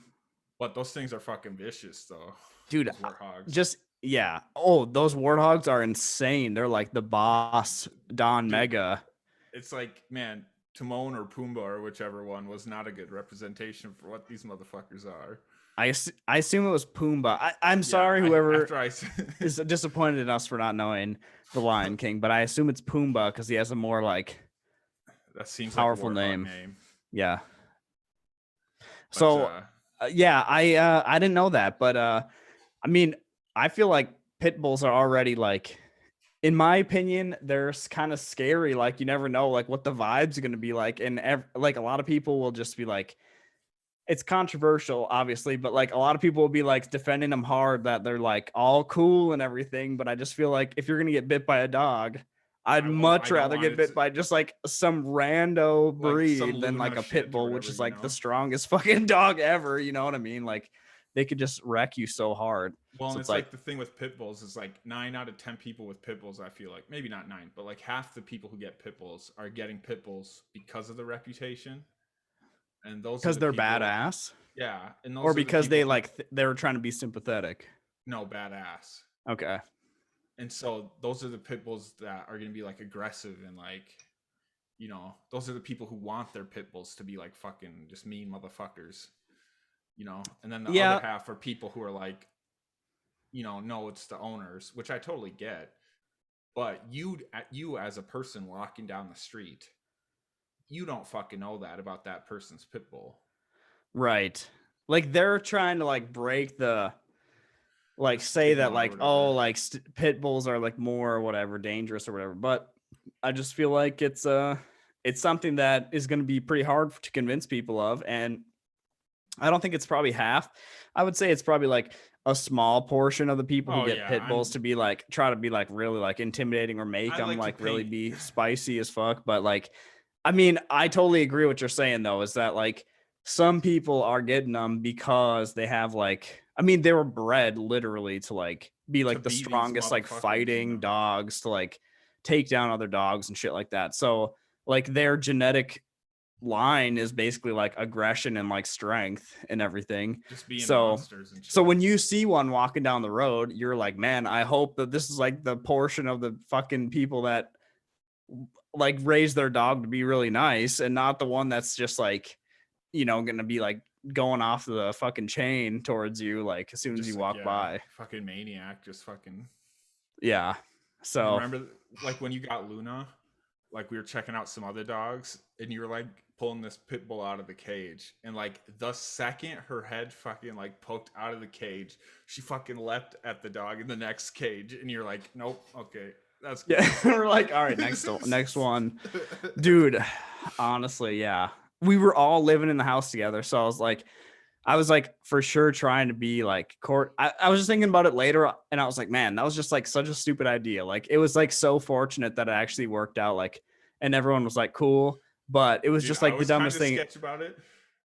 But those things are fucking vicious, though. Dude, those warthogs are insane. They're like the boss Don Mega. It's like, man, Timon or Pumbaa or whichever one was not a good representation for what these motherfuckers are. I assume it was Pumbaa. I'm Yeah, sorry, whoever after I is disappointed in us for not knowing the Lion King, but I assume it's Pumbaa because he has a more like that seems like a powerful warthog name. name. Yeah. But So yeah, I didn't know that, but I mean, I feel like pit bulls are already like, in my opinion, they're kind of scary. Like you never know like what the vibes are going to be like, and like a lot of people will just be like, it's controversial, obviously, but like a lot of people will be like defending them hard that they're like all cool and everything. But I just feel like if you're gonna get bit by a dog, I'd I much don't rather want get it bit by just like some rando like some breed than like Luna a pit shit or bull, whatever, which is you like the know. strongest fucking dog ever. You know what I mean? Like they could just wreck you so hard. Well, So and it's it's like, like the thing with pit bulls is like 9 out of 10 people with pit bulls. I feel like maybe not 9, but like half the people who get pit bulls are getting pit bulls because of the reputation, and those are because the they're people. badass, Yeah, and or those are the because people they who like they were trying to be sympathetic. know badass. Okay. And so those are the pit bulls that are going to be like aggressive and like, you know, those are the people who want their pit bulls to be like fucking just mean motherfuckers, you know. And then the other Yeah. half are people who are like, you know, no, it's the owners, which I totally get. But you as a person walking down the street, you don't fucking know that about that person's pit bull. Right. Like they're trying to like break the The like say that stigma or like, oh, whatever. like pit bulls are like more or whatever dangerous or whatever, but I just feel like it's something that is going to be pretty hard to convince people of, and I don't think it's probably half. I would say it's probably like a small portion of the people who Oh get yeah, pit bulls to be like try to be like really like intimidating or make I them like to like really paint. be spicy as fuck. But like, I mean, I totally agree what you're saying though, is that like some people are getting them because they have like, I mean, they were bred literally to like be To like the be these strongest like motherfuckers, you fighting know. dogs to like take down other dogs and shit like that. So like their genetic line is basically like aggression and like strength and everything. Just being So monsters and so shit. when you see one walking down the road, you're like, man, I hope that this is like the portion of the fucking people that like raise their dog to be really nice and not the one that's just like, you know, gonna be like going off the fucking chain towards you like as soon as Just you like, walk yeah, by. fucking maniac, just fucking. Yeah. You So remember like when you got Luna, like we were checking out some other dogs and you were like pulling this pit bull out of the cage, and like the second her head fucking like poked out of the cage, she fucking leapt at the dog in the next cage, and you're like, nope, okay, that's good. yeah, we're like, all right, next one. Dude, honestly, yeah. We were all living in the house together. So I was like for sure trying to be like court. I was just thinking about it later and I was like, man, that was just like such a stupid idea. Like it was like so fortunate that it actually worked out. Like, and everyone was like, cool. But it was Dude, just I like the was kind dumbest of thing. sketch about it,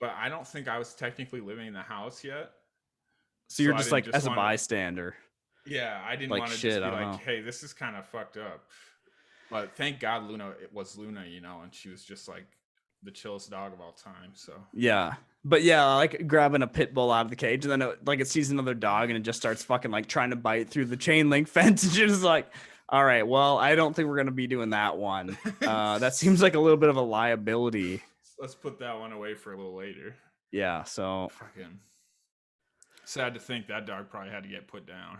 but I don't think I was technically living in the house yet. So So you're I just didn't like just as a want to, bystander, yeah, I didn't like want to just shit. I be don't like, know. hey, this is kind of fucked up. But thank God Luna, it was Luna, you know, and she was just like the chillest dog of all time. So Yeah. But yeah, like grabbing a pit bull out of the cage and then it sees another dog and it just starts fucking like trying to bite through the chain link fence and just like, all right, well, I don't think we're gonna be doing that one. That seems like a little bit of a liability. let's put that one away for a little later. Yeah, so Fucking sad to think that dog probably had to get put down.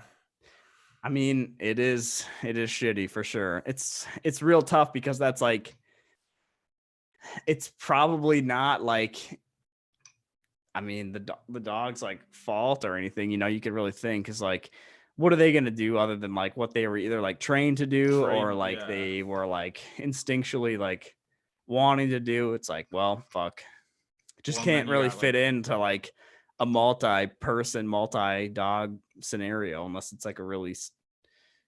I mean, it is shitty for sure. It's real tough because that's like it's probably not like, I mean, the dog's like fault or anything, you know, you could really think is like, what are they going to do other than like what they were either like trained to do or Train, like yeah. they were like instinctually like wanting to do? It's like, well, fuck. It just Well, and then can't you really got fit like, into like a multi-person, multi-dog scenario unless it's like a really,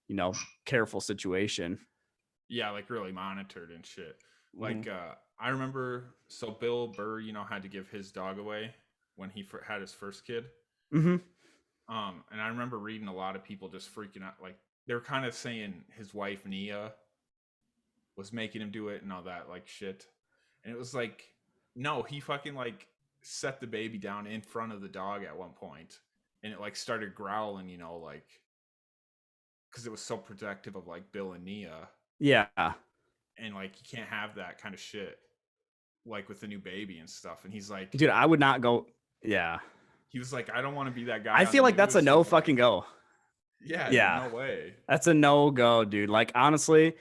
you know, careful situation. yeah, like really monitored and shit. Mm-hmm. Like, I remember, so Bill Burr, you know, had to give his dog away when he had his first kid. Mm-hmm. And I remember reading a lot of people just freaking out. Like, they were kind of saying his wife, Nia, was making him do it and all that, like, shit. And it was like, no, he fucking, like, set the baby down in front of the dog at one point, and it, like, started growling, you know, like, because it was so protective of, like, Bill and Nia. Yeah. And, like, you can't have that kind of shit. like with the new baby and stuff, and he's like, Dude, I would not go. Yeah. he was like, I don't want to be that guy I on the feel like that's a news no who's like, fucking go. yeah, dude, Yeah. no way. That's a no go, dude. Like, honestly,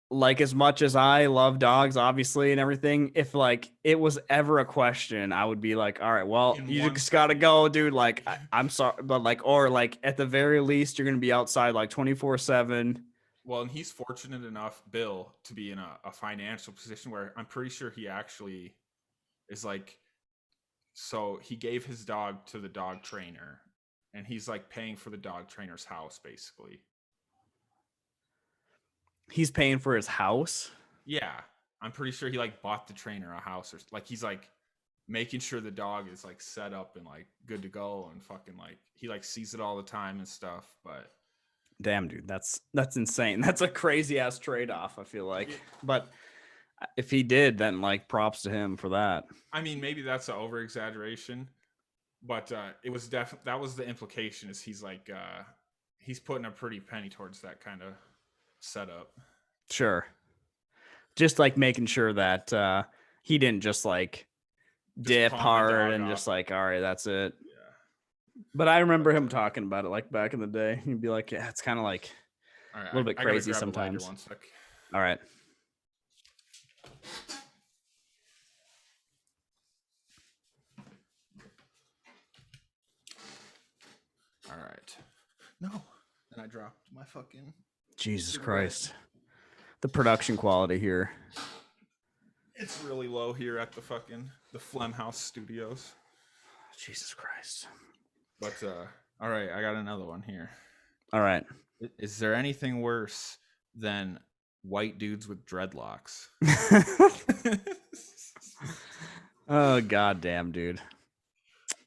like as much as I love dogs, obviously, and everything, if like it was ever a question, I would be like, all right, well, In you one just gotta second. go, dude. Like, I'm sorry, but like, or like at the very least, you're gonna be outside like 24/7. Well, and he's fortunate enough, Bill, to be in a financial position where I'm pretty sure he actually is like, so he gave his dog to the dog trainer, and he's like paying for the dog trainer's house, basically. He's paying for his house. Yeah, I'm pretty sure he like bought the trainer a house, or like he's like making sure the dog is like set up and like good to go, and fucking like he like sees it all the time and stuff. But Damn, dude, that's insane. That's a crazy ass trade off. I feel like, but if he did, then like props to him for that. I mean, maybe that's an over exaggeration, but it was definitely, that was the implication, is he's like he's putting a pretty penny towards that kind of setup. Sure. Just like making sure that he didn't just like dip hard and just like, all right, that's it. Yeah. But I remember him talking about it like back in the day. He'd be like, yeah, it's kind of like All right, a little bit crazy sometimes. One sec. All right. All right. No. And I dropped my fucking Jesus Christ. The production quality here. It's really low here at the Flem House Studios. Jesus Christ. But all right, I got another one here. All right. Is there anything worse than white dudes with dreadlocks? Oh goddamn, dude.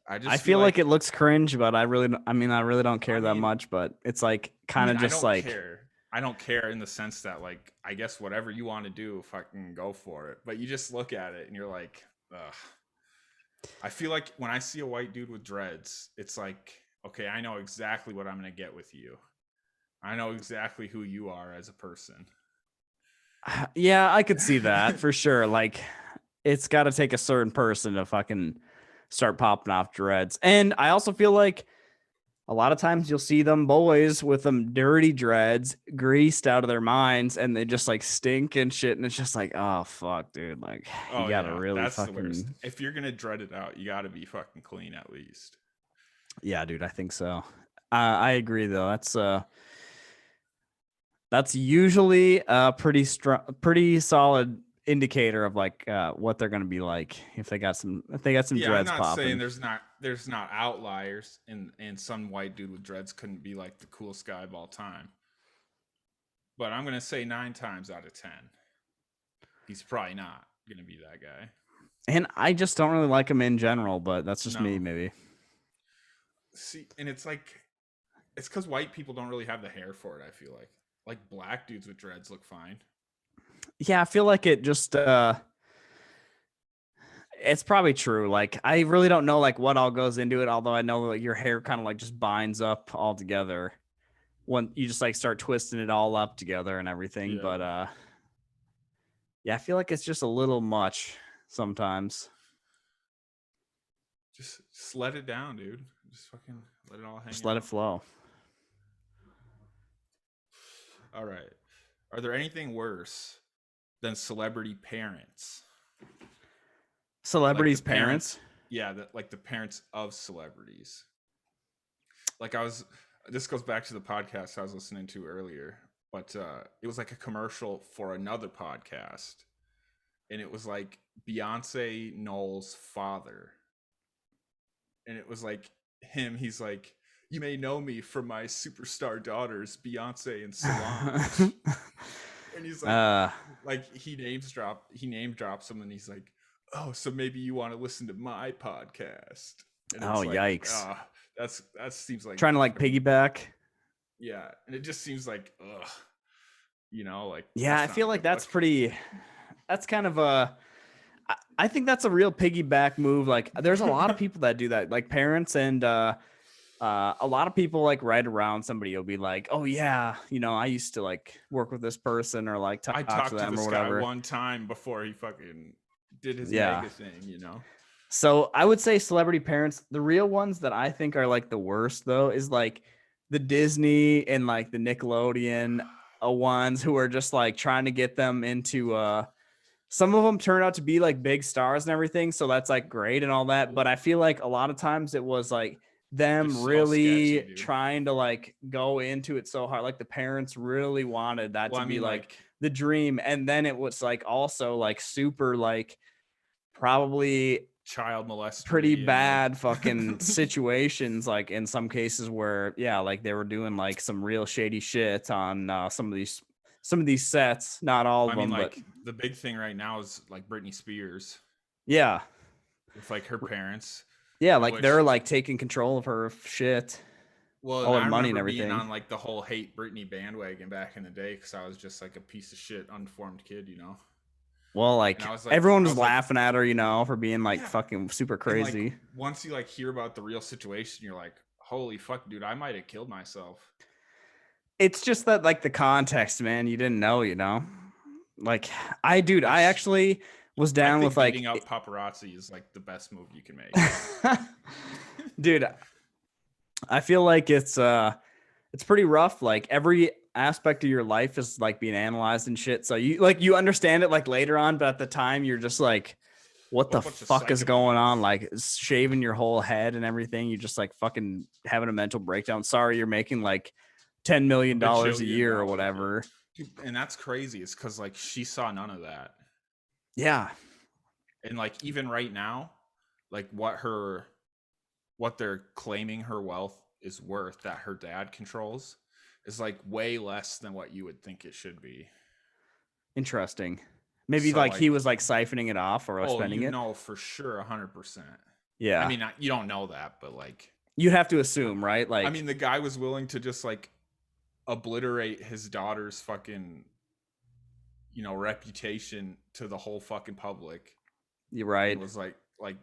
I feel like it looks cringe, but I really don't care that much. But it's like kind of just like I don't care in the sense that like I guess whatever you want to do, fucking go for it. But you just look at it and you're like, ugh. I feel like when I see a white dude with dreads, it's like, okay, I know exactly what I'm gonna get with you. I know exactly who you are as a person. Yeah, I could see that for sure. Like, it's got to take a certain person to fucking start popping off dreads. And I also feel like a lot of times you'll see them boys with them dirty dreads, greased out of their minds, and they just like stink and shit. And it's just like, oh fuck, dude. Like, you gotta really that's fucking. The worst. If you're gonna dread it out, you gotta be fucking clean at least. Yeah, dude, I think so. I agree though. That's usually a pretty solid indicator of like what they're gonna be like if they got some dreads popping. I'm not saying there's not outliers, and some white dude with dreads couldn't be like the coolest guy of all time. But I'm gonna say 9 times out of 10, he's probably not gonna be that guy. And I just don't really like him in general, but that's just me, maybe. See, and it's like, it's because white people don't really have the hair for it. I feel like black dudes with dreads look fine. Yeah, I feel like it just it's probably true. Like, I really don't know like what all goes into it, although I know like your hair kind of like just binds up all together when you just like start twisting it all up together and everything. Yeah. But yeah, I feel like it's just a little much sometimes. Just let it down, dude. Just fucking let it all hang. Just let it flow. All right. Are there anything worse than celebrity parents? Celebrities' like parents? Yeah, like the parents of celebrities. Like this goes back to the podcast I was listening to earlier, but it was like a commercial for another podcast, and it was like Beyonce Knowles' father, and it was like him. He's like, you may know me from my superstar daughters, Beyonce and Solange. And he's like he name drops them, and he's like, oh, so maybe you want to listen to my podcast. And oh, like, yikes. That seems like trying to like piggyback. Yeah. And it just seems like, ugh, you know, like, yeah, I feel like that's kind of I think that's a real piggyback move. Like, there's a lot of people that do that, like parents and a lot of people like right around somebody will be like, oh yeah, you know, I used to like work with this person or like talk to them or whatever. Guy one time before he fucking did his Yeah. mega thing, you know? So I would say celebrity parents, the real ones that I think are like the worst though, is like the Disney and like the Nickelodeon ones who are just like trying to get them into some of them turn out to be like big stars and everything. So that's like great and all that. But I feel like a lot of times it was like They're them so sketchy, really dude. trying to like go into it so hard. Like the parents really wanted that Well, to I be mean, like like, the dream. And then it was like also like super like probably child pretty molestery and like bad fucking situations, like in some cases where like they were doing like some real shady shit on some of these sets, not all I of mean, them, but like the big thing right now is like Britney Spears yeah with like her parents, in like which, they're like taking control of her shit, well, and all her I money and remember being everything. on like the whole hate Britney bandwagon back in the day because I was just like a piece of shit, unformed kid, you know? Well, And like everyone was laughing at her, for being like yeah. fucking super And like crazy. once you like hear about the real situation, you're like, holy fuck, dude, I might have killed myself. It's just that like the context, man, you didn't know, like I Which actually was I down think with like beating up paparazzi is like the best move you can make. dude, I feel like it's pretty rough. Like every aspect of your life is like being analyzed and shit. So you understand it like later on, but at the time you're just like, what What the a bunch of fuck is going psychopaths. on? Like shaving your whole head and everything. You just like fucking having a mental breakdown. Sorry, you're making like $10 A million a bajillion year or dollars, yeah. whatever. Dude, and that's crazy. It's because like she saw none of that. Yeah. And like even right now, like what they're claiming her wealth is worth that her dad controls is like way less than what you would think it should be. Interesting. Maybe So like he like, was like siphoning it off or oh, spending you it. know for sure 100%. I Yeah. mean, you don't know that, but like, You'd have to assume, right? I Like, mean, the guy was willing to just like obliterate his daughter's fucking, reputation to the whole fucking public, you're and right. was like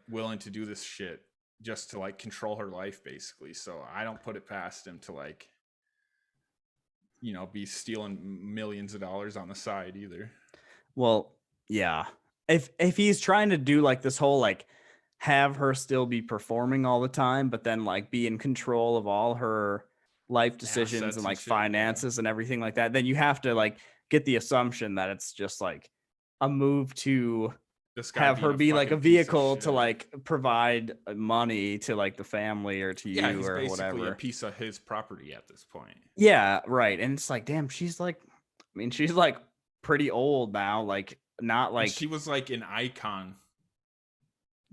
willing to do this shit just to like control her life basically. So I don't put it past him to like, be stealing millions of dollars on the side either. Well, yeah. If he's trying to do like this whole like have her still be performing all the time, but then like be in control of all her life decisions and Assets and like shit, yeah. finances and everything like that, then you have to like get the assumption that it's just like a move to This guy have her being a be like a fucking piece of vehicle to shit. like provide money to like the family or to Yeah, you he's or basically a whatever. piece of his property at this point. Yeah, right. And it's like, damn, she's like, I mean, she's like pretty old now, like not And like, she was like an icon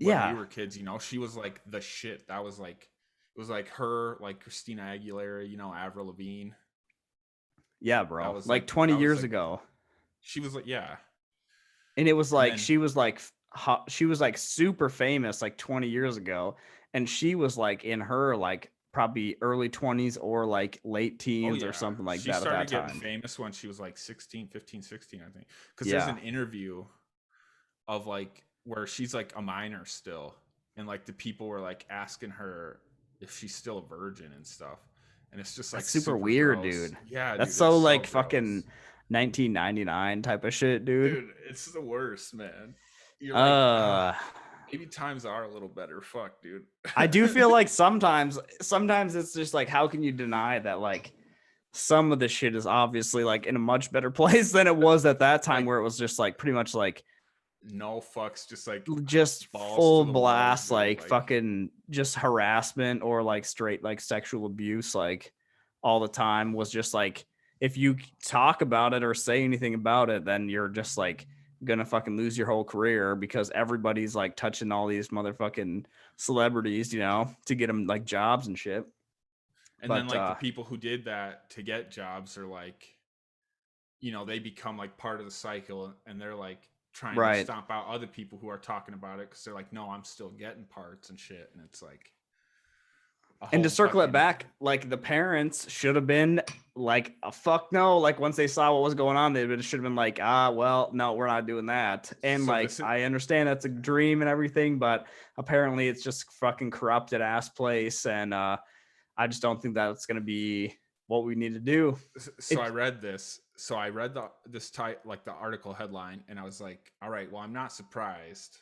when we yeah, were kids, she was like the shit. That was like, it was like her, like Christina Aguilera, Avril Lavigne. yeah, That bro. was Like like 20 that was years like ago. she was like, yeah. And it was And like then she was like super famous like 20 years ago, and she was like in her like probably early 20s or like late oh teens or yeah, something like she that at that started getting time. famous when she was like 16, 15, 16, I think. Cuz there's Yeah. an interview of like where she's like a minor still, and like the people were like asking her if she's still a virgin and stuff. And it's just like That's super super weird, gross. dude. Yeah, That's dude, it's so so like gross. fucking 1999 type of shit, dude. Dude, it's the worst, man. You're like, Uh maybe times are a little better. Fuck, dude. I do feel like sometimes it's just like how can you deny that like some of the shit is obviously like in a much better place than it was at that time Like where it was just like pretty much like no fucks, just like just balls to full the walls, blast dude. like Like fucking just harassment or like straight like sexual abuse like all the time was just like if you talk about it or say anything about it then you're just like gonna fucking lose your whole career because everybody's like touching all these motherfucking celebrities to get them like jobs and shit. and then But like the people who did that to get jobs are like, they become like part of the cycle, and they're like trying to right. stomp out other people who are talking about it because they're like, no, I'm still getting parts and shit. And it's like a And to whole circle it fucking back, like the parents should have been like, a fuck no. Like once they saw what was going on, they should have been like, well, no, we're not doing that. And so like, this is I understand that's a dream and everything, but apparently it's just fucking corrupted ass place. And I just don't think that's going to be what we need to do. so I It read this. so I read the article headline, and I was like, all right, well, I'm not surprised,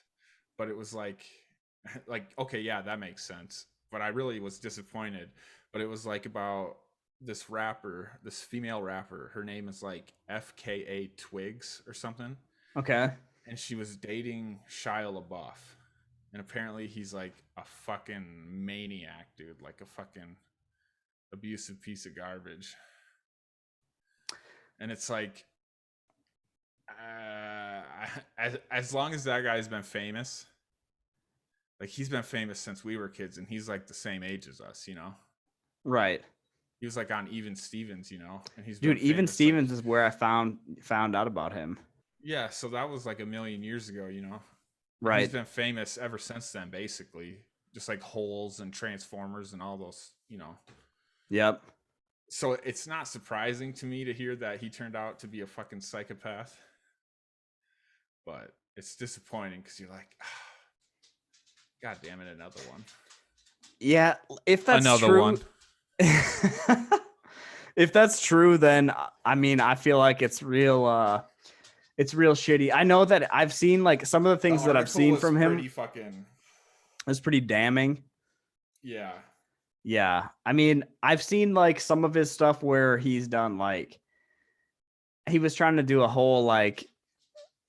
but it was like like, okay, yeah, that makes sense. But I really was disappointed. But it was like about this rapper, this female rapper. Her name is like FKA Twigs or something, Okay. and she was dating Shia LaBeouf, and apparently he's like a fucking maniac, dude, like a fucking abusive piece of garbage. And it's like, as long as that guy's been famous, like he's been famous since we were kids, and he's like the same age as us, you know. Right. He was like on Even Stevens, you know, and he's been Dude, even famous like, Stevens is where I found out about him. yeah. So that was like a million years ago, you know, and he's Right. been famous ever since then, basically, just like Holes and Transformers and all those, you know. Yep. So it's not surprising to me to hear that he turned out to be a fucking psychopath, but it's disappointing because you're like, God damn it, another one. Yeah, if that's Another true. one. If that's true, then I mean, I feel like it's real shitty. I know that I've seen like some of the things that I've seen from him is pretty damning. Yeah. Yeah. I mean, I've seen like some of his stuff where he's done like he was trying to do a whole like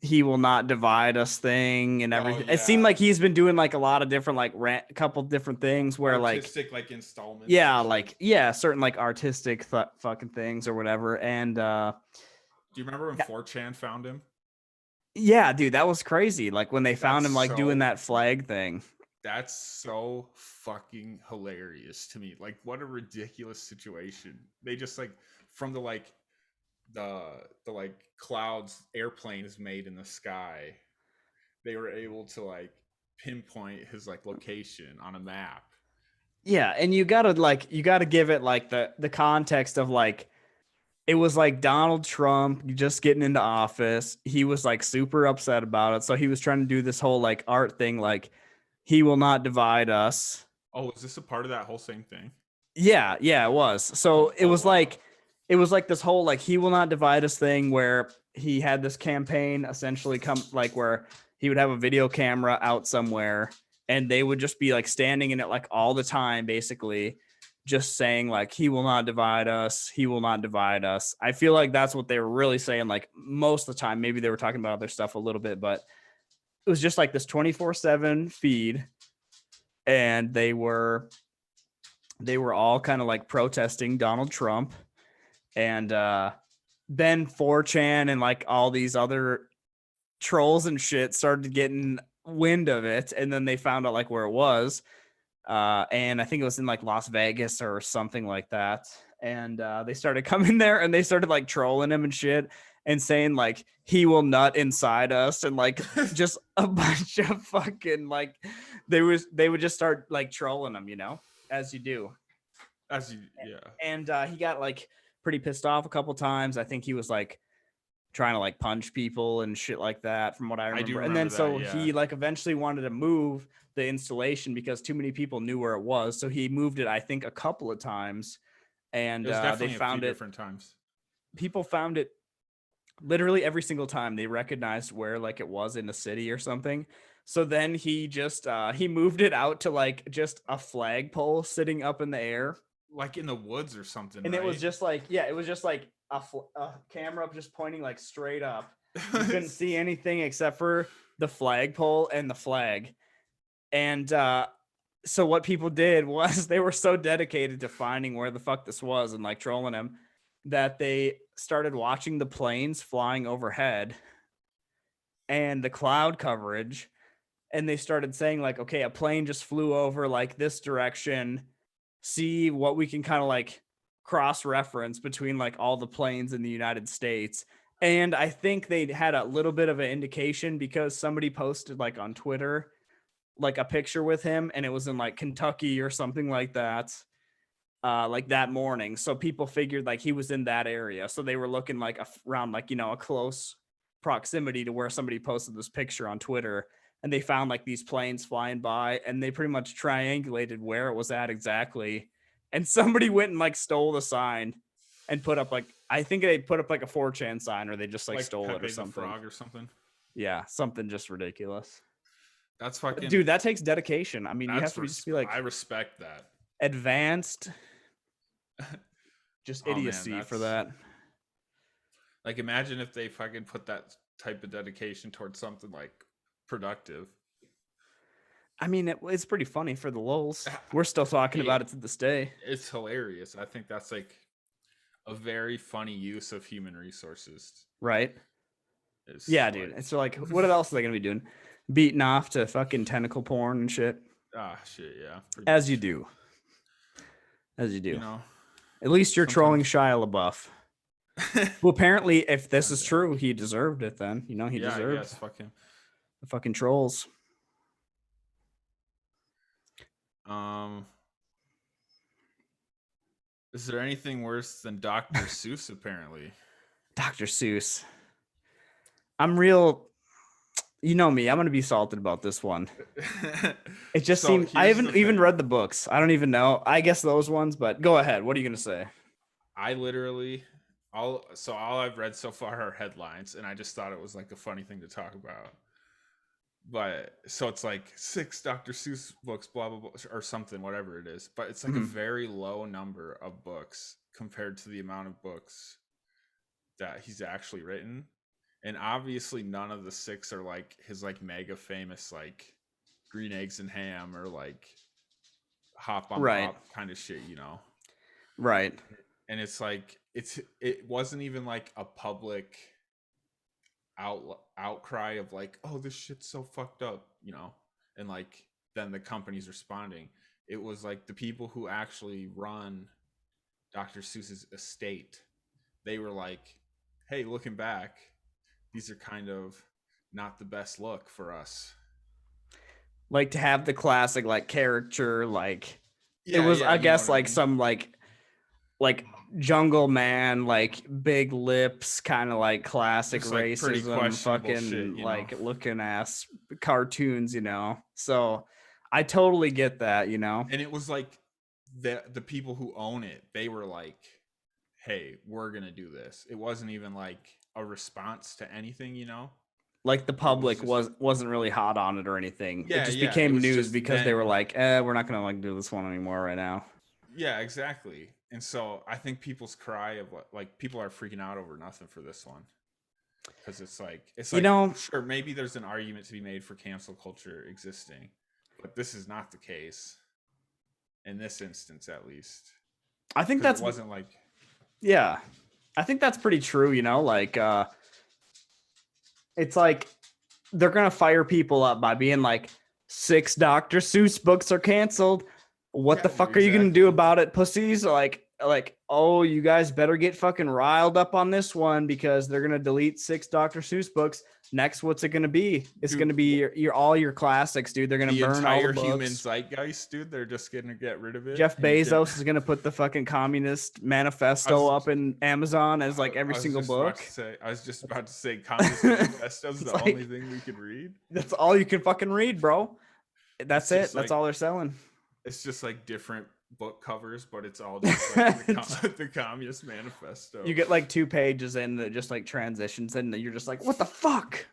he will not divide us thing and everything. Oh, It seemed yeah. like he's been doing like a lot of different like a couple different things where artistic like installments. Yeah, like certain like artistic fucking things or whatever. And do you remember when 4chan found him? Yeah, dude, that was crazy. Like when they found him like doing that flag thing. That's so fucking hilarious to me. Like, what a ridiculous situation. They just like from the like clouds airplanes made in the sky, they were able to like pinpoint his like location on a map. Yeah, and you gotta give it like the context of like it was like Donald Trump just getting into office. He was like super upset about it. So he was trying to do this whole like art thing, like he will not divide us. Oh, is this a part of that whole same thing? Yeah, it was. So it was like this whole like he will not divide us thing where he had this campaign essentially come like where he would have a video camera out somewhere and they would just be like standing in it like all the time, basically just saying like he will not divide us, he will not divide us. I feel like that's what they were really saying like most of the time. Maybe they were talking about other stuff a little bit, but it was just like this 24/7 feed, and they were all kind of like protesting Donald Trump. And then 4chan and like all these other trolls and shit started getting wind of it, and then they found out like where it was. And I think it was in like Las Vegas or something like that. And they started coming there and they started like trolling him and shit and saying like he will nut inside us and like just a bunch of fucking like they would just start like trolling him, you know, as you do. Yeah. And he got like pretty pissed off a couple times. I think he was like trying to like punch people and shit like that from what I remember. I do remember and then that, so yeah. he like eventually wanted to move the installation because too many people knew where it was. So he moved it, I think, a couple of times. And they found it different times. People found it literally every single time. They recognized where like it was in the city or something. So then he just he moved it out to like just a flagpole sitting up in the air, like in the woods or something. And right? It was just like a camera just pointing like straight up. You couldn't see anything except for the flagpole and the flag. And so what people did was they were so dedicated to finding where the fuck this was and like trolling him that they started watching the planes flying overhead and the cloud coverage. And they started saying like, okay, a plane just flew over like this direction. See what we can kind of like cross-reference between like all the planes in the United States. And I think they had a little bit of an indication because somebody posted like on Twitter like a picture with him and it was in like Kentucky or something like that morning. So people figured like he was in that area. So they were looking like around like, you know, a close proximity to where somebody posted this picture on Twitter, and they found like these planes flying by and they pretty much triangulated where it was at exactly. And somebody went and like stole the sign and put up like I think they put up like a 4chan sign, or they just like stole Pepe it or the something. Frog or something. Yeah, something just ridiculous. That's But fucking dude, that takes dedication. I mean, you have to just be like I respect that. advanced, just Oh man, idiocy for that's that. like, imagine if they fucking put that type of dedication towards something like productive. I mean, it's pretty funny for the lulz. We're still talking about it to this day. It's hilarious. I think that's like a very funny use of human resources. Right? It's Yeah, dude. It's like, what else are they gonna be doing? Beating off to fucking tentacle porn and shit. Shit, yeah. As you do. As you do. You know, at least you're trolling Shia LaBeouf. Well, apparently, if this is true, he deserved it then. You know, he deserved I guess, fuck him. The fucking trolls. Is there anything worse than Dr. Seuss, apparently? Dr. Seuss. I'm real... You know me. I'm going to be salted about this one. It just seems... I haven't even read the books. I don't even know. I guess those ones, but go ahead. What are you going to say? I literally... all I've read so far are headlines, and I just thought it was like a funny thing to talk about. But so it's like 6 Dr. Seuss books, blah blah blah, or something, whatever it is. But it's like a very low number of books compared to the amount of books that he's actually written. And obviously none of the 6 are like his like mega famous like Green Eggs and Ham or like Hop on Pop kind of shit, you know. Right. And it's like it wasn't even like a public outcry of like, oh, this shit's so fucked up, you know, and like then the company's responding. It was like the people who actually run Dr. Seuss's estate, they were like, hey, looking back, these are kind of not the best look for us. Like to have the classic like character, like it was, I guess, like some like Jungle Man, like big lips, kind of like classic just, like, racism, fucking shit, like know? Looking ass cartoons, you know. So I totally get that, you know. And it was like the people who own it, they were like, hey, we're gonna do this. It wasn't even like a response to anything, you know. Like the public wasn't really hot on it or anything. Yeah, it just became news because they were like, we're not gonna like do this one anymore right now. Yeah, exactly. And so I think people's cry of like people are freaking out over nothing for this one, because it's like you know, sure, maybe there's an argument to be made for cancel culture existing, but this is not the case in this instance, at least. I think that wasn't like, yeah, I think that's pretty true. You know, like it's like they're gonna fire people up by being like 6 Dr. Seuss books are canceled. What the fuck are you gonna do about it, pussies? Like, oh, you guys better get fucking riled up on this one because they're gonna delete 6 Dr. Seuss books. Next, what's it gonna be? It's gonna be all your classics, dude. They're gonna burn all the books. Human zeitgeist, dude. They're just gonna get rid of it. Jeff Bezos is gonna put the fucking Communist Manifesto up in Amazon as like every single book. I was just about to say Communist Manifesto is the only thing we could read. That's all you can fucking read, bro. That's it. That's all they're selling. It's just like different book covers, but it's all just like the Communist Manifesto. You get like 2 pages in that just like transitions and you're just like, what the fuck?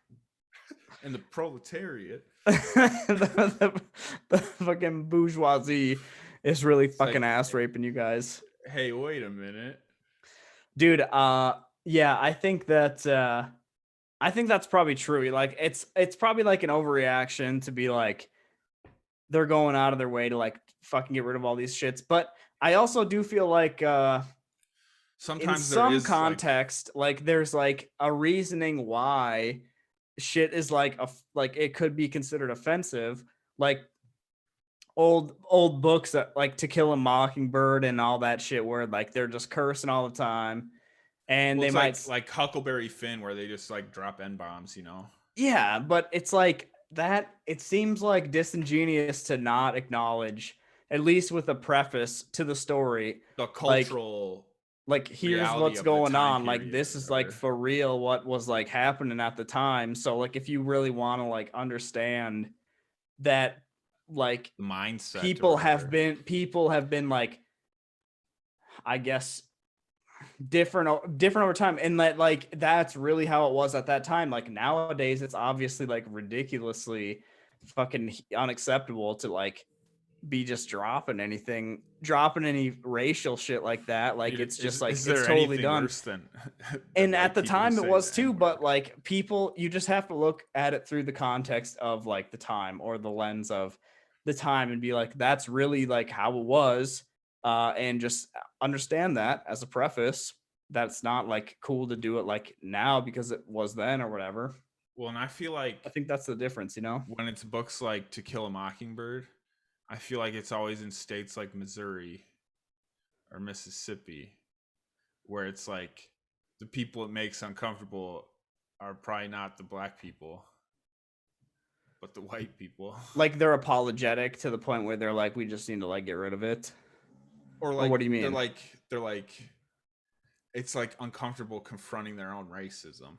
And the proletariat. the fucking bourgeoisie is really fucking like, ass raping you guys. Hey, wait a minute. Dude, yeah, I think that's probably true. Like it's probably like an overreaction to be like they're going out of their way to like fucking get rid of all these shits. But I also do feel like sometimes in some context, like there's like a reasoning why shit is like it could be considered offensive. Like old books that like To Kill a Mockingbird and all that shit where like they're just cursing all the time. And they might like Huckleberry Finn where they just like drop N-bombs, you know? Yeah, but it's like that it seems like disingenuous to not acknowledge, at least with a preface to the story, the cultural like here's what's going on, like this is like for real what was like happening at the time. So like if you really want to like understand that, like the mindset, people have been like, I guess, different over time, and that like that's really how it was at that time. Like nowadays it's obviously like ridiculously fucking unacceptable to like be just dropping any racial shit like that. Like Dude, it's just like is it's there totally anything done. worse than And at white the people who time it say was the too, N-word? but like people, you just have to look at it through the context of like the time or the lens of the time and be like, that's really like how it was. And just understand that as a preface, that's not like cool to do it like now because it was then or whatever. Well, and I feel I like think that's the difference, you know? when it's books like To Kill a Mockingbird, I feel like it's always in states like Missouri or Mississippi where it's like the people it makes uncomfortable are probably not the black people, but the white people. Like they're apologetic to the point where they're like, we just need to like get rid of it. Or Or like what do you mean? they're like it's like uncomfortable confronting their own racism.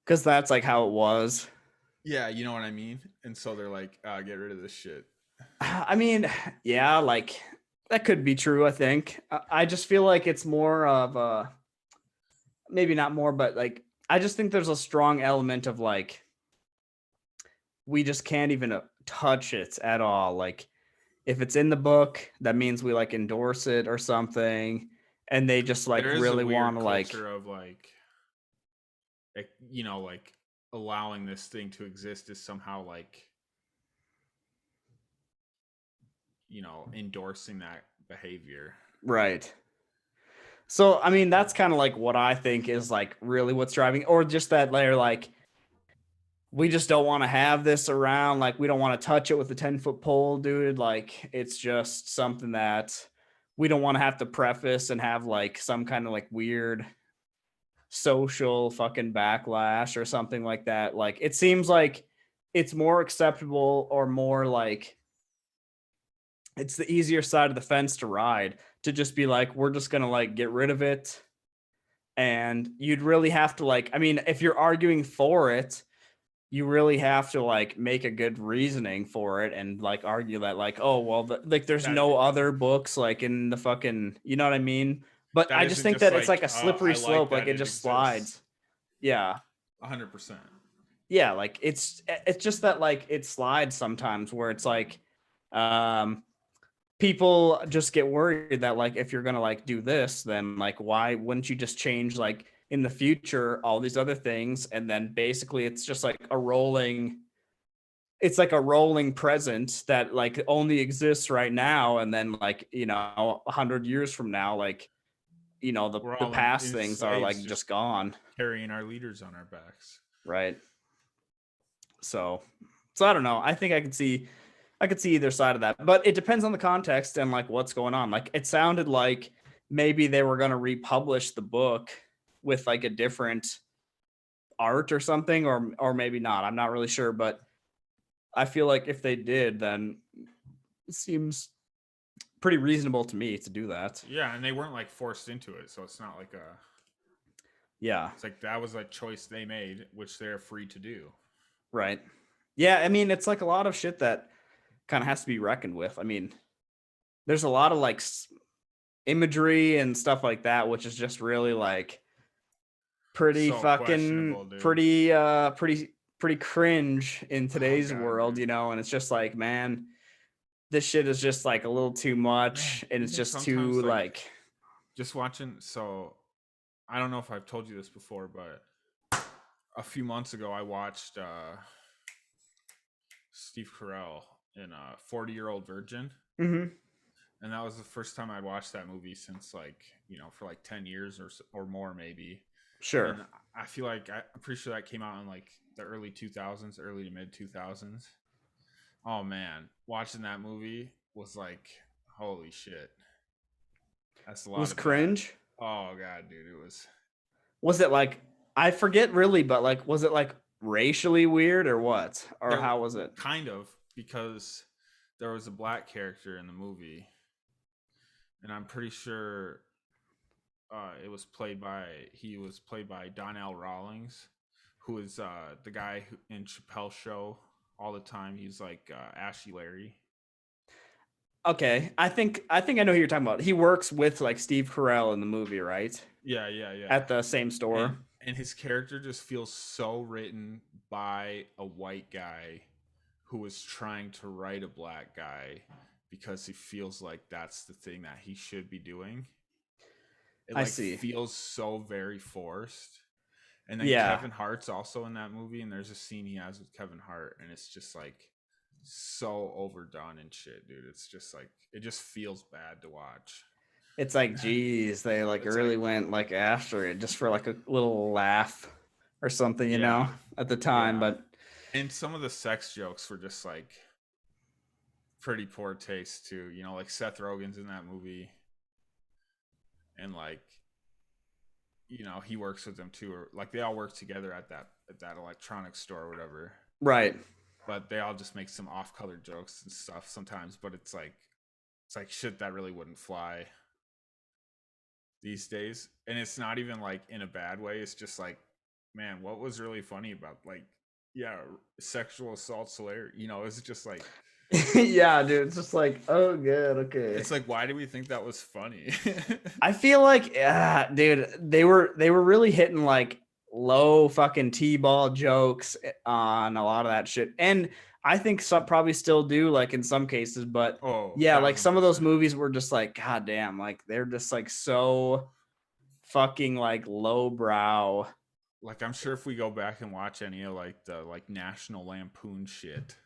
Because that's like how it was. Yeah, you know what I mean? And so they're like, get rid of this shit. I mean, yeah, like that could be true. I think. I just feel like it's more of maybe not more, but like I just think there's a strong element of like we just can't even touch it at all. Like if it's in the book, that means we like endorse it or something, and they just like There is a really want weird to like culture of like you know, like allowing this thing to exist is somehow like, you know, endorsing that behavior. right. So I mean, that's kind of like what I think is like really what's driving, or just that they're like we just don't want to have this around. Like, we don't want to touch it with a 10-foot pole, dude. Like, it's just something that we don't want to have to preface and have like some kind of like weird social fucking backlash or something like that. Like, it seems like it's more acceptable or more like it's the easier side of the fence to ride to just be like, we're just going to like get rid of it. And you'd really have to like, I mean, if you're arguing for it, you really have to like make a good reasoning for it and like argue that like, oh well, like there's That no other books like in the fucking, you know what I mean? But that I just isn't think just that it's like like a slippery I like slope, like that it it just exists. slides. Yeah. 100%. Yeah, like it's just that like it slides sometimes where it's like um people just get worried that like if you're gonna like do this, then like why wouldn't you just change like in the future all these other things, and then basically it's just like a rolling, it's like a rolling present that like only exists right now, and then like, you know, 100 years from now, like, you know, We're the all past in things are slaves like just just gone, carrying our leaders on our backs. right? So I don't know, I think I could see either side of that, but it depends on the context and like what's going on. Like it sounded like maybe they were going to republish the book with like a different art or something, or maybe not, I'm not really sure, but I feel like if they did, then it seems pretty reasonable to me to do that. Yeah, and they weren't like forced into it, so it's not like a Yeah, it's like that was a choice they made, which they're free to do. right. Yeah, I mean, it's like a lot of shit that kind of has to be reckoned with. I mean, there's a lot of like imagery and stuff like that, which is just really like pretty So fucking questionable, dude. pretty cringe in Oh today's god, world, dude. you know, and it's just like, man, this shit is just like a little too much Man, and it's even just too sometimes like like just watching, so I don't know if I've told you this before, but a few months ago I watched Steve Carell in 40-Year-Old Virgin. mhm, And that was the first time I'd watched that movie since like, you know, for like 10 years or more maybe. sure. And I feel like I'm pretty sure that came out in like the early 2000s, early to mid 2000s. Oh man, watching that movie was like, holy shit. That's a It lot was of bad. cringe. Oh god, dude, it was Was it like, I forget really, but like was it like racially weird or what? Or there how was it? kind of because there was a black character in the movie, and I'm pretty sure it was played by he was played by Donnell Rawlings, who is the guy in Chappelle's show all the time. He's like Ashy Larry. Okay, I know who you're talking about. He works with like Steve Carell in the movie, right? Yeah, yeah, yeah. At the same store. And his character just feels so written by a white guy who was trying to write a black guy because he feels like that's the thing that he should be doing. It I like see. feels so very forced. And then Yeah. Kevin Hart's also in that movie, and there's a scene he has with Kevin Hart, and it's just like so overdone and shit, dude. It's just like it just feels bad to watch. It's like, geez, they like It's really like, went like after it just for like a little laugh or something, you yeah, know, at the time. yeah. But And some of the sex jokes were just like pretty poor taste too. You know, like Seth Rogen's in that movie, and like he works with them too, or like they all work together at that electronics store or whatever. right. But they all just make some off-color jokes and stuff sometimes. But it's like shit that really wouldn't fly these days, and it's not even like in a bad way. It's just like, man, what was really funny about like, yeah, sexual assault's hilarious. It's just like, Yeah, dude. It's just like, oh, good. Okay. it's like, why do we think that was funny? I feel like, dude, they were really hitting like low fucking T-ball jokes on a lot of that shit, and I think some probably still do, like in some cases, but Oh, yeah, like some of those 1000%. movies were just like, god damn, like they're just like so fucking like lowbrow. Like, I'm sure if we go back and watch any of like the like National Lampoon shit,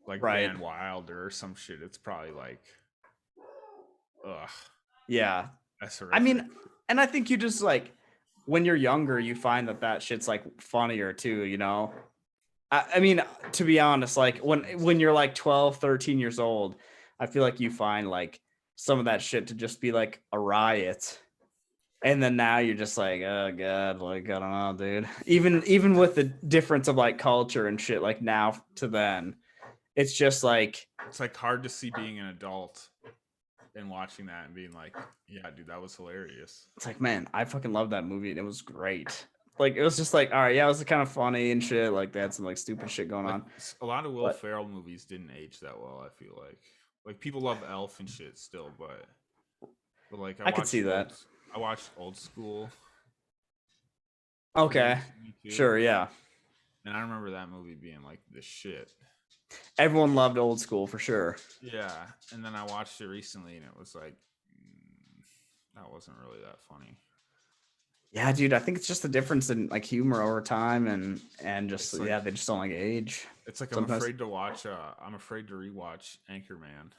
like Right. Van Wilder or some shit, it's probably like, ugh, Yeah. that's I horrific. mean, and I think you just like when you're younger, you find that shit's like funnier too, you know? I mean, to be honest, like when you're like 12, 13 years old, I feel like you find like some of that shit to just be like a riot. And then now you're just like, oh god, like I don't know, dude. Even with the difference of like culture and shit, like now to then, it's just like It's like hard to see being an adult and watching that and being like, yeah, dude, that was hilarious. it's like, man, I fucking love that movie and it was great. Like it was just like, all right, yeah, it was kind of funny and shit. Like they had some like stupid shit going Like on. a lot of Will But Ferrell movies didn't age that well. I feel like people love Elf and shit still, but like I could see that. I watched Old School pretty Okay. recently too, Sure, yeah. and I remember that movie being like the shit. Everyone loved Old School for sure. Yeah, and then I watched it recently, and it was like, that wasn't really that funny. Yeah, dude, I think it's just the difference in like humor over time and just It's like yeah, they just don't like age. it's like Sometimes I'm afraid to rewatch Anchorman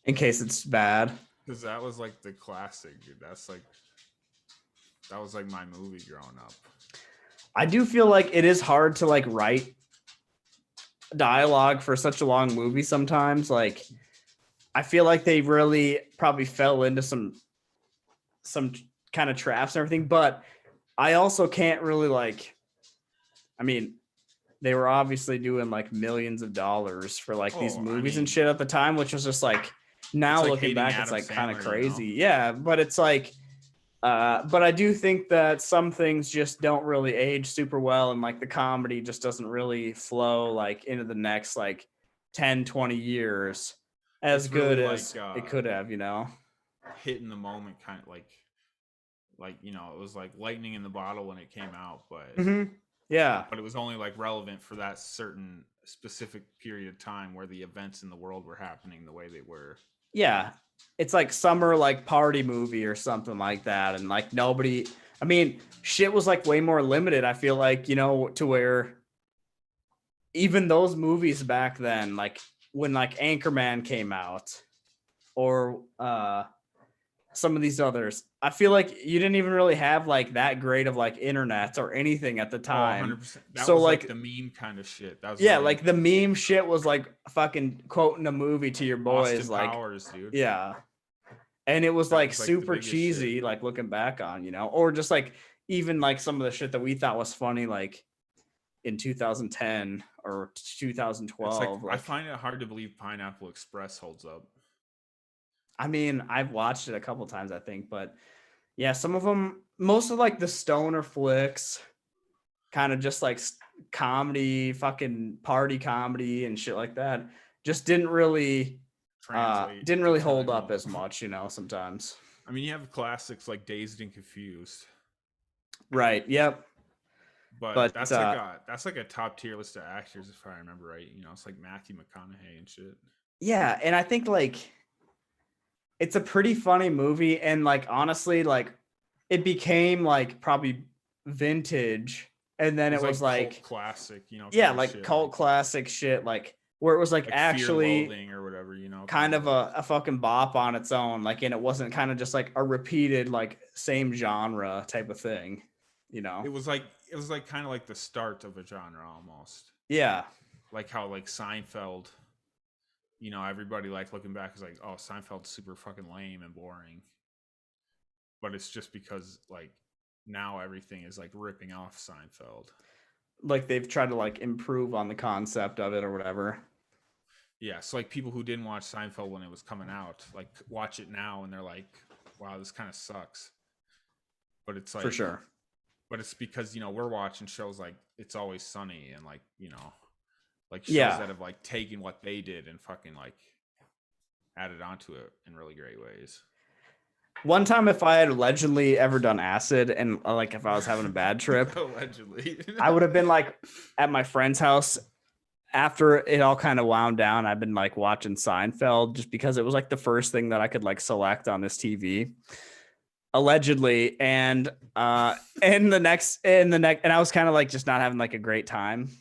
in case it's bad. because that was like the classic, dude. That was like my movie growing up. I do feel like it is hard to like write dialogue for such a long movie sometimes. Like I feel like they really probably fell into some kind of traps and everything, but I also can't really like I mean, they were obviously doing like millions of dollars for like these Oh, I movies and mean, shit at the time, which was just like it's now like looking hating back, it's Adam like kind of Sandler. crazy. Yeah, but it's like but I do think that some things just don't really age super well and like the comedy just doesn't really flow like into the next like 10, 20 years as It's really good like as it could have, you know? hitting the moment, kind of like it was like lightning in the bottle when it came out, but Mm-hmm. Yeah. but it was only like relevant for that certain specific period of time where the events in the world were happening the way they were. Yeah. It's like summer like party movie or something like that. And like nobody I mean, shit was like way more limited, I feel like, you know, to where even those movies back then, like when like Anchorman came out or some of these others, I feel like you didn't even really have like that great of like internet or anything at the Oh, time. 100%. That So was like like the meme kind of shit. That was yeah, really like the meme shit was like fucking quoting a movie to your boys Austin like Powers, dude. yeah. And it was That like was like the super biggest shit. cheesy like looking back on, you know, or just like even like some of the shit that we thought was funny like in 2010 or It's like 2012 I like find it hard to believe Pineapple Express holds up. I mean, I've watched it a couple times I think, but yeah, some of them most of like the stoner flicks kind of just like comedy, fucking party comedy and shit like that just didn't really translate to hold time. up as much, you know, sometimes. I mean, you have classics like Dazed and Confused, Right. Yep. but But that's like a top tier list of actors if I remember right. You know, it's like Matthew McConaughey and shit. yeah, and I think like it's a pretty funny movie, and like honestly, like it became like probably vintage, and then it was like cult classic, you know, yeah, kind of like shit, cult classic shit, like where it was like Fear actually Loathing or whatever, you know, kind of like, a fucking bop on its own, like, and it wasn't kind of just like a repeated like same genre type of thing, you know. it was like kind of like the start of a genre almost, Yeah, like how like Seinfeld, you know, everybody like looking back is like, oh, Seinfeld's super fucking lame and boring, but it's just because like now everything is like ripping off Seinfeld. like they've tried to like improve on the concept of it or whatever. Yeah, so like people who didn't watch Seinfeld when it was coming out, like watch it now and they're like, wow, this kind of sucks. But it's For like, sure. but it's because, you know, we're watching shows like It's Always Sunny and like, you know, like shows Yeah. that have like taken what they did and fucking like added onto it in really great ways. One time, if I had allegedly ever done acid and like if I was having a bad trip, Allegedly, I would have been like at my friend's house after it all kind of wound down. I've been like watching Seinfeld just because it was like the first thing that I could like select on this TV, allegedly. And and I was kind of like just not having like a great time.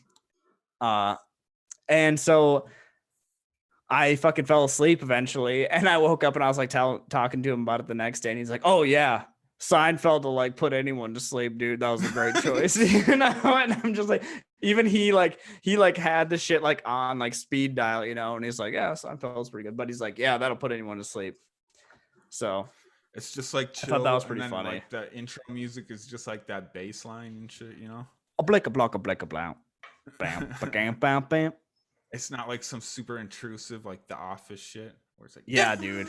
And so I fucking fell asleep eventually, and I woke up and I was like talking to him about it the next day, and he's like, "Oh yeah, Seinfeld will like put anyone to sleep, dude. That was a great choice." You know, and I'm just like, even he had the shit like on like speed dial, you know, and he's like, "Yeah, Seinfeld's pretty good," but he's like, "Yeah, that'll put anyone to sleep." So it's just like I thought that chill, was pretty and then funny. like the intro music is just like that bass line and shit, you know. A blick a block a blick a blow, bam bam bam bam. It's not like some super intrusive like The Office shit where it's like, yeah, dude.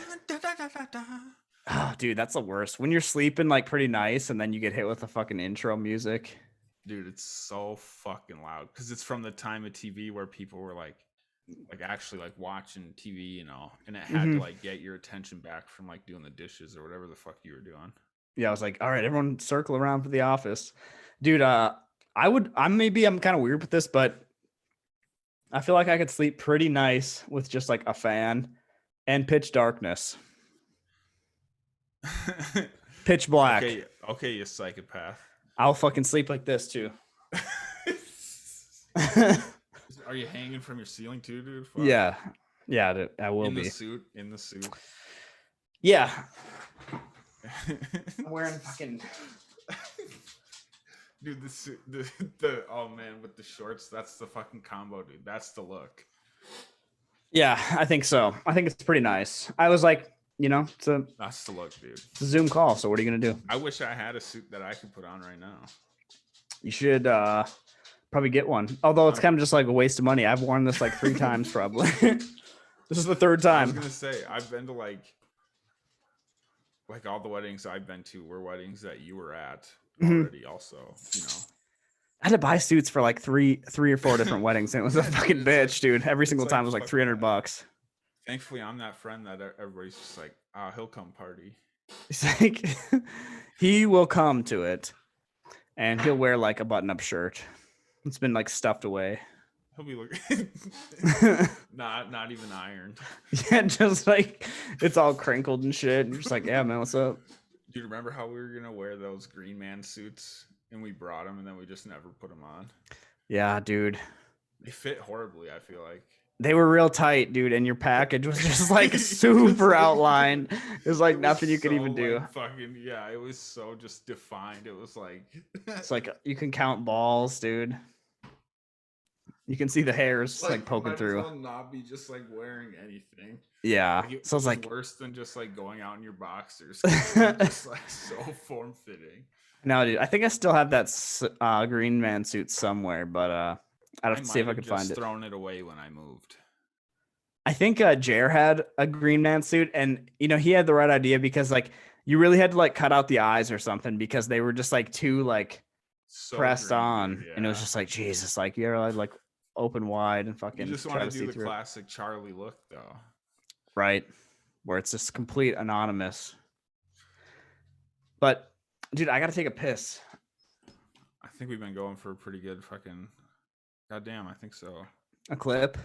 Oh, dude, that's the worst. When you're sleeping like pretty nice and then you get hit with the fucking intro music. Dude, it's so fucking loud because it's from the time of TV where people were like actually like watching TV, you know, and it had to like get your attention back from like doing the dishes or whatever the fuck you were doing. Yeah, I was like, all right, everyone circle around for The Office. Dude, I'm kind of weird with this, but I feel like I could sleep pretty nice with just like a fan and pitch darkness. Pitch black. Okay, you psychopath. I'll fucking sleep like this too. Are you hanging from your ceiling too, dude? Fuck. Yeah, dude, I will be. In the suit. Yeah. I'm wearing fucking. Dude, the oh man, with the shorts, that's the fucking combo, dude. That's the look. Yeah, I think so. I think it's pretty nice. I was like, you know, that's the look, dude. It's a Zoom call. So what are you gonna do? I wish I had a suit that I could put on right now. You should probably get one. Although it's kind of just like a waste of money. I've worn this like 3 times probably. This is the 3rd time. I was gonna say I've been to like all the weddings I've been to were weddings that you were at already. Also, you know. I had to buy suits for like three or 4 different weddings, and it was a fucking bitch, dude. Every single time was like $300. Thankfully, I'm that friend that everybody's just like, he'll come party. He's like, he will come to it, and he'll wear like a button-up shirt. It's been like stuffed away. He'll be looking not even ironed. Yeah, just like it's all crinkled and shit. And you're just like, yeah, man, what's up? Do you remember how we were gonna wear those Green Man suits and we brought them and then we just never put them on? Yeah, dude. They fit horribly, I feel like. They were real tight, dude, and your package was just like super outlined. It was like nothing you could even do. Fucking yeah, it was so just defined. It was like it's like you can count balls, dude. You can see the hairs like poking through. Might as well not be just like wearing anything. Yeah, so it's like worse than just like going out in your boxers. Just like so form fitting. No, dude, I think I still have that Green Man suit somewhere, but I'd have to see if I could find it. Thrown it away when I moved. I think Jer had a Green Man suit, and you know he had the right idea because like you really had to like cut out the eyes or something because they were just like too like so pressed green, on, yeah. And it was just like Jesus, like you're like open wide and You fucking just try want to to do see the through it. classic Charlie look, though. Right. Where it's just complete anonymous. But dude, I gotta take a piss. I think we've been going for a pretty good fucking. Goddamn, I think so. A clip.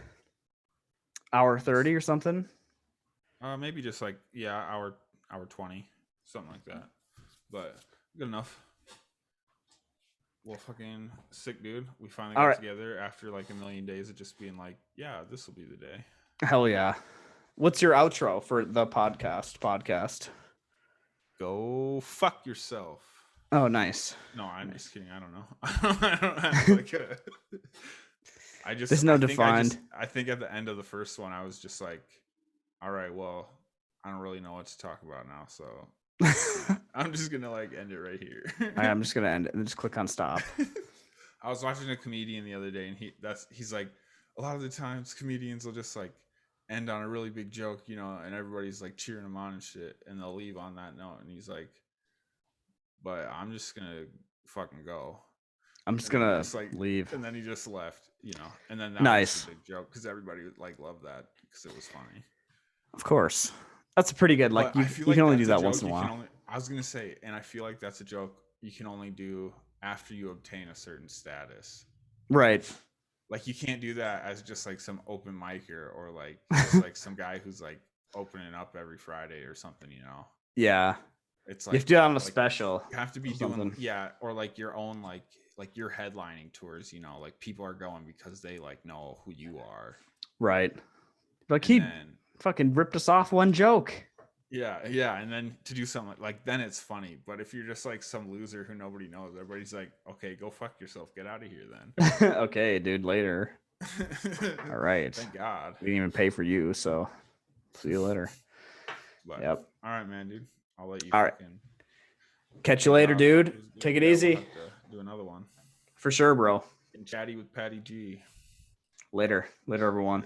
Hour 30 or something. Maybe just like hour 20, something like that. But good enough. Well, fucking sick, dude. We finally All got right. together after like a million days of just being like, yeah, this will be the day. Hell yeah. What's your outro for the podcast? Go fuck yourself. Oh, nice. No, I'm Nice. just kidding. I don't know. I don't have like a. There's no defined. I think at the end of the first one, I was just like, all right, well, I don't really know what to talk about now, so I'm just gonna like end it right here. I'm just gonna end it and just click on stop. I was watching a comedian the other day, and he's like, a lot of the times comedians will just like end on a really big joke, you know, and everybody's like cheering them on and shit, and they'll leave on that note. And he's like, but I'm just gonna fucking go. I'm just gonna leave. And then he just left, you know. And then that nice. was a big joke because everybody like loved that because it was funny. Of course, that's a pretty good. Like you can only do that once in a while. I was gonna say, and I feel like that's a joke you can only do after you obtain a certain status. Right. Like you can't do that as just like some open micer or like just like some guy who's like opening up every Friday or something, you know. Yeah. It's like you have to do it on a special. You have to be doing or like your own like your headlining tours, you know, like people are going because they like know who you are. Right. Like he fucking ripped us off one joke. Yeah, and then to do something like then it's funny. But if you're just like some loser who nobody knows, everybody's like, okay, go fuck yourself, get out of here then. Okay, dude, later. All right. Thank God. We didn't even pay for you, so see you later. But, yep. All right, man, dude. I'll let you catch you later, dude. Take it easy. We'll do another one. For sure, bro. And Chatty with Patty G. Later, everyone.